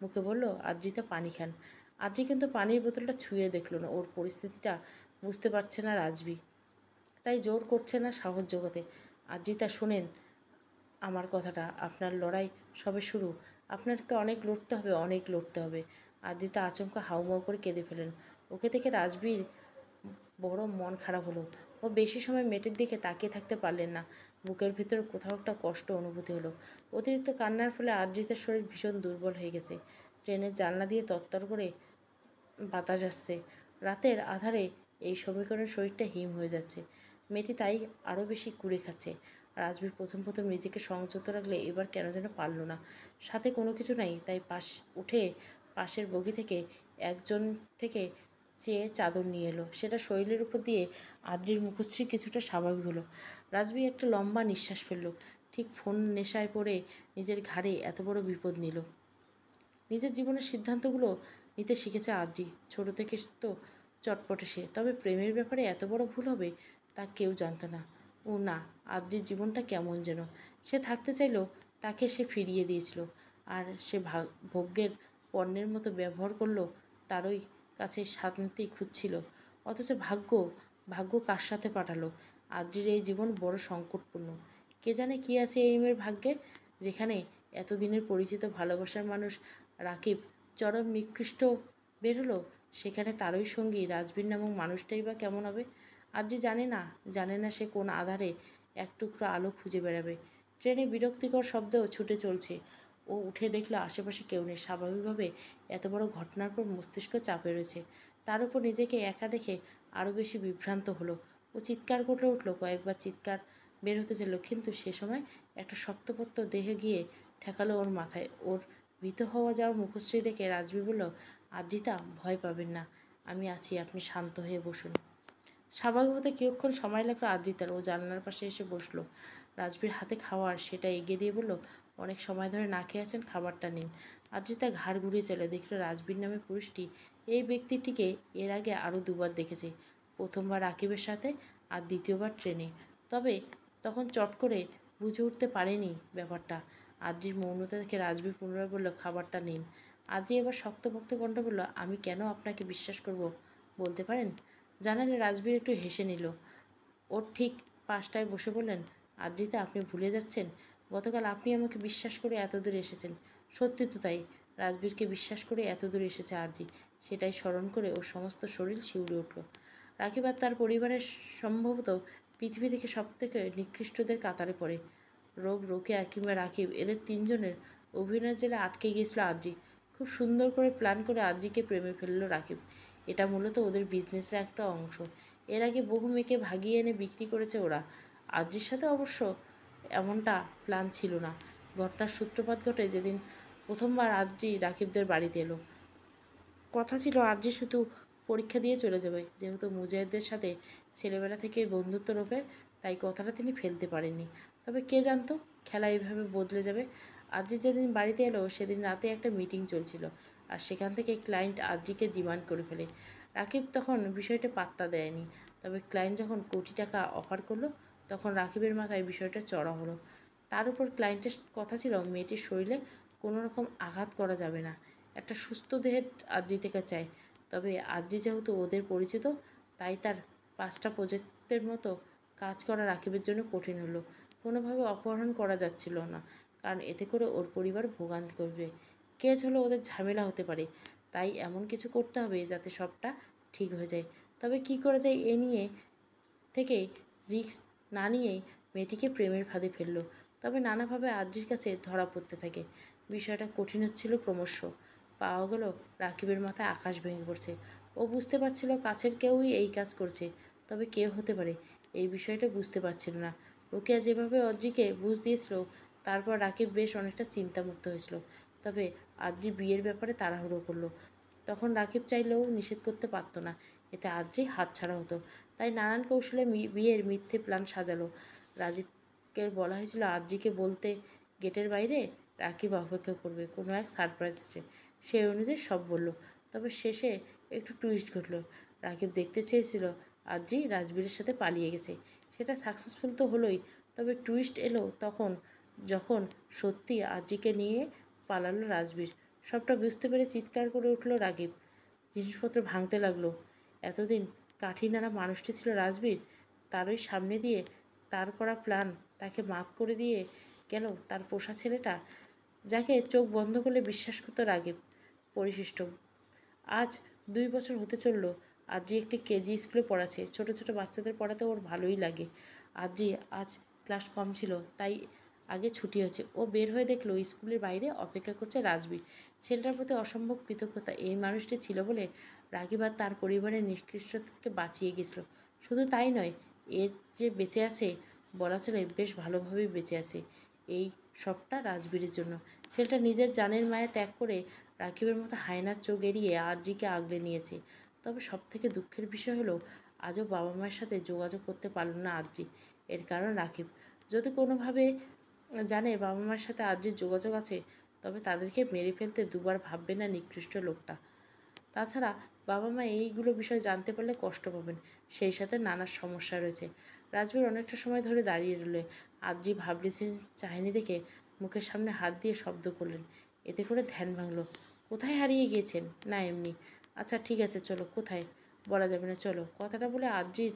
মুখে বলল, আদ্রিতা পানি খান। আদ্রি কিন্তু পানির বোতলটা ছুঁয়ে দেখল না। ওর পরিস্থিতিটা বুঝতে পারছে না রাজবি, তাই জোর করছে না সাহস জোগাতে। আদ্রিতা শোনেন আমার কথাটা, আপনার লড়াই সবে শুরু। আপনাকে অনেক লড়তে হবে, অনেক লড়তে হবে। আদ্রিতা আচমকা হাউমাউ করে কেঁদে ফেলেন। ওকে দেখে রাজবীর বড় মন খারাপ হলো। ও বেশি সময় মেয়েটির দিকে তাকিয়ে থাকতে পারলেন না। বুকের ভিতরে কোথাও একটা কষ্ট অনুভূতি হলো। অতিরিক্ত কান্নার ফলে আদ্রিতার শরীর ভীষণ দুর্বল হয়ে গেছে। ট্রেনের জানলা দিয়ে তত্তর করে বাতাস আসছে। রাতের আধারে এই সমীকরণের শরীরটা হিম হয়ে যাচ্ছে। মেয়েটি তাই আরও বেশি কুড়ে খাচ্ছে। রাজবীর প্রথম নিজেকে সংযত রাখলে এবার কেন যেন পারল না। সাথে কোনো কিছু নাই, তাই উঠে পাশের বগি থেকে একজন থেকে চেয়ে চাদর নিয়ে এলো। সেটা শরীরের উপর দিয়ে আদ্রির মুখশ্রী কিছুটা স্বাভাবিক হলো। রাজবীর একটা লম্বা নিঃশ্বাস ফেলল। ঠিক ফোন নেশায় পড়ে নিজের ঘাড়ে এত বড় বিপদ নিল। নিজের জীবনের সিদ্ধান্তগুলো নিতে শিখেছে আদ্রি। ছোট থেকে তো চটপটে সে, তবে প্রেমের ব্যাপারে এত বড় ভুল হবে তা কেউ জানত না। ও না, আদ্রির জীবনটা কেমন যেন। সে থাকতে চাইলেও তাকে সে ফিরিয়ে দিয়েছিল। আর সে ভোগ্যের পণ্যের মতো ব্যবহার করলো। তারই কাছে শান্তি খুঁজছিল। অথচ ভাগ্য কার সাথে পাঠালো? আদ্রির এই জীবন বড় সংকটপূর্ণ। কে জানে কি আছে এই মেয়ের ভাগ্যে। যেখানে এতদিনের পরিচিত ভালোবাসার মানুষ রাকিব চরম নিকৃষ্ট বের হলো, সেখানে তারই সঙ্গী রাজবীর নামক মানুষটাই বা কেমন হবে? আদ্রি জানে না সে কোন আধারে এক টুকরো আলো খুঁজে বেড়াবে। ট্রেনে বিরক্তিকর শব্দও ছুটে চলছে। ও উঠে দেখলো আশেপাশে কেউ নেই। স্বাভাবিকভাবে এত বড় ঘটনার পর মস্তিষ্ক চাপে রয়েছে। তার উপর নিজেকে একা দেখে আরও বেশি বিভ্রান্ত হলো। ও চিৎকার করে উঠলো। কয়েকবার চিৎকার বের হতে চাইল, কিন্তু সে সময় একটা শক্তপোক্ত দেহে গিয়ে ঠেকালো ওর মাথায়। ওর ভীত হওয়া যাওয়া মুখশ্রী দেখে রাজবীর বলল, আদ্রিতা, ভয় পাবেন না, আমি আছি, আপনি শান্ত হয়ে বসুন। স্বাভাবিক হতে কিয়ক্ষণ সময় লাগলো আদ্রিতার। ও জানলার পাশে এসে বসলো। রাজবীর হাতে খাওয়ার সেটা এগিয়ে দিয়ে বলল, অনেক সময় ধরে না খেয়ে আছেন, খাবারটা নিন। আদ্রিতা ঘাড় ঘুরিয়ে চলে। দেখলো রাজবীর নামে পুরুষটি এই ব্যক্তিটিকে এর আগে আরও দুবার দেখেছে। প্রথমবার রাকিবের সাথে, আর দ্বিতীয়বার ট্রেনে। তবে তখন চট করে বুঝে উঠতে পারেনি ব্যাপারটা। আদ্রির মৌনতা দেখে রাজবীর পুনরায় বলল, খাবারটা নিন। আদ্রি এবার শক্তপোক্ত কণ্ঠে বলল, আমি কেন আপনাকে বিশ্বাস করব বলতে পারেন? জানালে রাজবীর একটু হেসে নিল। ওর ঠিক পাশটায় বসে বললেন, আদ্রিতা, আপনি ভুলে যাচ্ছেন গতকাল আপনি আমাকে বিশ্বাস করে এত দূর এসেছেন। সত্যি তো তাই, রাজবীরকে বিশ্বাস করে এত দূর এসেছে আদ্রি। সেটাই স্মরণ করে ওর সমস্ত শরীর শিউরে উঠল। রাকিব আর তার পরিবারের সম্ভবত পৃথিবী থেকে সবথেকে নিকৃষ্টদের কাতারে পড়ে। রোব, রোকেয়া কিংবা রাকিব, এদের তিনজনের অভিনয়ের জেলে আটকে গিয়েছিল আদ্রি। খুব সুন্দর করে প্ল্যান করে আদ্রিকে প্রেমে ফেলল রাকিব। এটা মূলত ওদের বিজনেসের একটা অংশ। এর আগে বহু মেয়েকে ভাগিয়ে এনে বিক্রি করেছে ওরা। আদ্রির সাথে অবশ্য এমনটা প্ল্যান ছিল না। ঘটনার সূত্রপাত ঘটে যেদিন প্রথমবার আদ্রি রাকিবদের বাড়িতে এলো। কথা ছিল আদ্রি শুধু পরীক্ষা দিয়ে চলে যাবে। যেহেতু মুজাহিদদের সাথে ছেলেবেলা থেকেই বন্ধুত্ব রূপের, তাই কথাটা তিনি ফেলতে পারেননি। তবে কে জানতো খেলা এইভাবে বদলে যাবে। আদ্রি যেদিন বাড়িতে এলো সেদিন রাতে একটা মিটিং চলছিল, আর সেখান থেকে ক্লায়েন্ট আদ্রিকে ডিমান্ড করে ফেলে। রাকিব তখন বিষয়টা পাত্তা দেয়নি। তবে ক্লায়েন্ট যখন কোটি টাকা অফার করলো, তখন রাকিবের মাথায় বিষয়টা চড়া হলো। তার উপর ক্লায়েন্টের কথা ছিল মেয়েটির শরীরে কোনো রকম আঘাত করা যাবে না, একটা সুস্থ দেহের আদ্রি থেকে চায়। তবে আদ্রি যেহেতু ওদের পরিচিত, তাই তার 5টা প্রজেক্টের মতো কাজ করা রাকিবের জন্য কঠিন হলো। কোনোভাবে অপহরণ করা যাচ্ছিল না, কারণ এতে করে ওর পরিবার ভোগান্তি করবে। কেস হলো ওদের ঝামেলা হতে পারে, তাই এমন কিছু করতে হবে যাতে সবটা ঠিক হয়ে যায়। তবে কি করা যায় এ নিয়ে থেকে রিস্ক না নিয়েই মেয়েটিকে প্রেমের ফাঁদে ফেলল। তবে নানাভাবে আদ্রির কাছে ধরা পড়তে থাকে। বিষয়টা কঠিন হচ্ছিল ক্রমশ। পাওয়া গেল রাকিবের মাথায় আকাশ ভেঙে পড়ছে। ও বুঝতে পারছিল কাছের কেউই এই কাজ করছে, তবে কে হতে পারে এই বিষয়টা বুঝতে পারছিল না। রোকেয়া যেভাবে আদ্রিকে বুঝ দিয়েছিল, তারপর রাকিব বেশ অনেকটা চিন্তামুক্ত হয়েছিল। তবে আদ্রি বিয়ের ব্যাপারে তাড়াহুড়ো করলো। তখন রাকিব চাইলেও নিষেধ করতে পারত না, এতে আদ্রি হাতছাড়া হতো। তাই নানান কৌশলে বিয়ের মিথ্যে প্ল্যান সাজালো। রাজীবকে বলা হয়েছিল আদ্রিকে বলতে গেটের বাইরে রাকিব অপেক্ষা করবে, কোনো এক সারপ্রাইজ আছে। সেই অনুযায়ী সব বলল। তবে শেষে একটু টুইস্ট ঘটল। রাকিব দেখতে চেয়েছিল আদ্রি রাজবীরের সাথে পালিয়ে গেছে। সেটা সাকসেসফুল তো হলোই, তবে টুইস্ট এলো তখন যখন সত্যি আদ্রিকে নিয়ে পালালো রাজবীর। সবটা বুঝতে পেরে চিৎকার করে উঠল রাকিব। জিনিসপত্র ভাঙতে লাগলো। এতদিন কাঠি নাড়া মানুষটি ছিল রাজবীর। তারই সামনে দিয়ে তার করা প্ল্যান তাকে মাত করে দিয়ে গেল তার পোষা ছেলেটা, যাকে চোখ বন্ধ করলে বিশ্বাস করতো রাকিব। পরিশিষ্ট আজ 2 বছর হতে চলল আদ্রি একটি কেজি স্কুলে পড়াচ্ছে। ছোট ছোট বাচ্চাদের পড়াতে ওর ভালোই লাগে। আদ্রি আজ ক্লাস কম ছিল, তাই আগে ছুটি হয়েছে। ও বের হয়ে দেখলো স্কুলের বাইরে অপেক্ষা করছে রাজবীর। ছেলেটার প্রতি অসম্ভব কৃতজ্ঞতা। এই মানুষটি ছিল বলে রাকিব আর তার পরিবারের নিকৃষ্টতা থেকে বাঁচিয়ে গেছিল। শুধু তাই নয়, এ যে বেঁচে আছে বলা চলে বেশ ভালোভাবেই বেঁচে আছে। এই সবটা রাজবীরের জন্য। ছেলেটা নিজের জানের মায়া ত্যাগ করে রাকিবের মতো হায়নার চোখ এড়িয়ে আদ্রিকে আগলে নিয়েছে। তবে সবথেকে দুঃখের বিষয় হলো আজও বাবা মায়ের সাথে যোগাযোগ করতে পারল না আদ্রি। এর কারণ রাকিব। যদি কোনোভাবে জানে বাবা মায়ের সাথে আদ্রির যোগাযোগ আছে, তবে তাদেরকে মেরে ফেলতে দুবার ভাববে না নিকৃষ্ট লোকটা। তাছাড়া বাবা মা এইগুলো বিষয় জানতে পারলে কষ্ট পাবেন। সেই সাথে নানা সমস্যা রয়েছে। রাজবীর অনেকটা সময় ধরে দাঁড়িয়ে রইল। আদ্রি ভাবলেছেন চাহিনি দেখে মুখের সামনে হাত দিয়ে শব্দ করলেন। এতে করে ধ্যান ভাঙল। কোথায় হারিয়ে গিয়েছেন? না এমনি। আচ্ছা ঠিক আছে, চলো। কোথায় বলা যাবে না, চলো। কথাটা বলে আদ্রির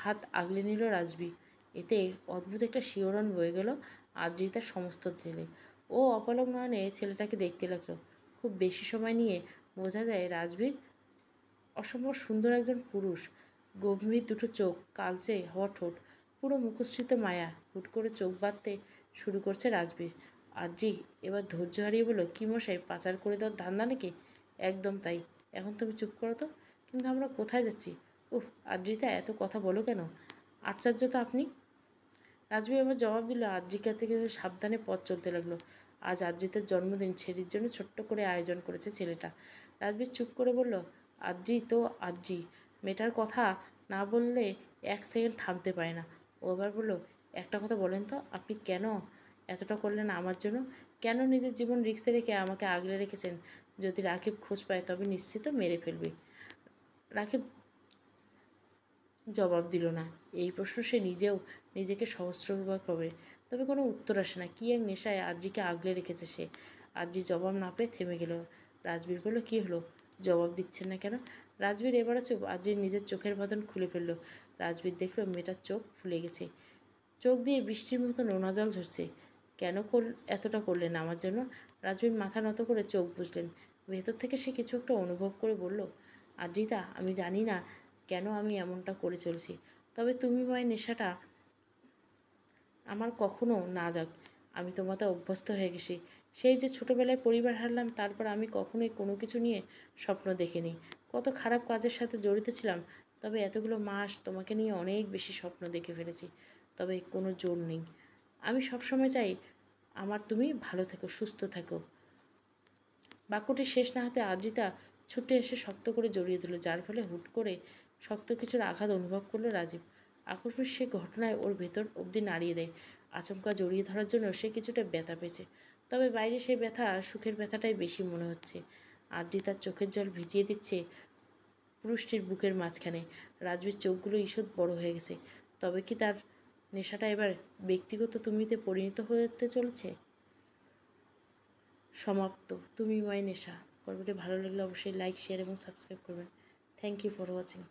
হাত আগলে নিল রাজবীর। এতে অদ্ভুত একটা শিহরণ বয়ে গেল আদ্রি তার সমস্ত ছেলে। ও অপলক নয়নে ছেলেটাকে দেখতে লাগলো। খুব বেশি সময় নিয়ে বোঝা যায় রাজবীর অসম্ভব সুন্দর একজন পুরুষ। গম্ভীর দুটো চোখ, কালচে হওয়া ঠোঁট, পুরো মুখশ্রিত মায়া। হুট করে চোখ বাঁধতে শুরু করছে রাজবীর। আদ্রি এবার ধৈর্য হারিয়ে বলল, কি মশাই, পাচার করে দেওয়ার ধান্দা নাকি? একদম তাই। এখন তুমি চুপ করো তো। কিন্তু আমরা কোথায় যাচ্ছি? উফ, আদ্রিতা, এত কথা বলো কেন? আশ্চর্য তো আপনি। রাজবীর এবার জবাব দিল। আদ্রিকা থেকে সাবধানে পথ চলতে লাগলো। আজ আদ্রিতার জন্মদিন, ছেলের জন্য ছোট্ট করে আয়োজন করেছে ছেলেটা। রাজবীর চুপ করে বলল, আদ্রি তো আদ্রি, মেয়েটার কথা না বললে 1 সেকেন্ড থামতে পারে না। ও এবার বলল, একটা কথা বলেন তো, আপনি কেন এতটা করলেন আমার জন্য? কেন নিজের জীবন রিস্কে রেখে আমাকে আগলে রেখেছেন? যদি রাকিব খোঁজ পায় তবে নিশ্চিত মেরে ফেলবে। রাকিব জবাব দিল না। এই প্রশ্ন সে নিজেও নিজেকে সহস্রবার করবে, তবে কোনো উত্তর আসে না। কী এক নেশায় আদ্রিকে আগলে রেখেছে সে। আদ্রি জবাব না পেয়ে থেমে গেল। রাজবীর বলল, কী হলো, জবাব দিচ্ছেন না কেন? রাজবীর এবারও চুপ। আদ্রির নিজের চোখের বাঁধন খুলে ফেলল। রাজবীর দেখল মেয়েটার চোখ ফুলে গেছে, চোখ দিয়ে বৃষ্টির মতো নোনা জল ঝরছে। কেন এতটা করলেন আমার জন্য? রাজবীর মাথা নত করে চোখ বুঝলেন। ভেতর থেকে সে কিছু একটা অনুভব করে বলল, আদ্রিতা, আমি জানি না কেন আমি এমনটা করে চলছি, তবে তুমি মায়ের নেশাটা আমার কখনো না যাক। আমি তোমাতে অভ্যস্ত হয়ে গেছি। সেই যে ছোটবেলায় পরিবার হারলাম, তারপর আমি কখনোই কোনো কিছু নিয়ে স্বপ্ন দেখিনি। কত খারাপ কাজের সাথে জড়িত ছিলাম, তবে এতগুলো মাস তোমাকে নিয়ে অনেক বেশি স্বপ্ন দেখে ফেলেছি। তবে কোনো জোর নেই। আমি সবসময় চাই তুমি ভালো থেকো, সুস্থ থেকো। বাক্যটি শেষ না হতে আদ্রিতা ছুটে এসে শক্ত করে জড়িয়ে দিল, যার ফলে হুট করে শক্ত কিছুর আঘাত অনুভব করলো রাজীব। আকস্মিক সে ঘটনায় ওর ভেতর অবধি নাড়িয়ে দেয়। আচমকা জড়িয়ে ধরার জন্য সে কিছুটা ব্যথা পেয়েছে, তবে বাইরে সেই ব্যথা সুখের ব্যথাটাই বেশি মনে হচ্ছে। আদ্রিতার চোখের জল ভিজিয়ে দিচ্ছে পুরুষটির বুকের মাঝখানে। রাজবীর চোখগুলো ঈষৎ বড় হয়ে গেছে। তবে কি তার নেশাটা এবার ব্যক্তিগত তুমিতে পরিণত হতে চলেছে? সমাপ্ত। তুমি মাই নেশা। গল্পটি ভালো লাগলে অবশ্যই লাইক, শেয়ার এবং সাবস্ক্রাইব করবেন। Thank you for watching.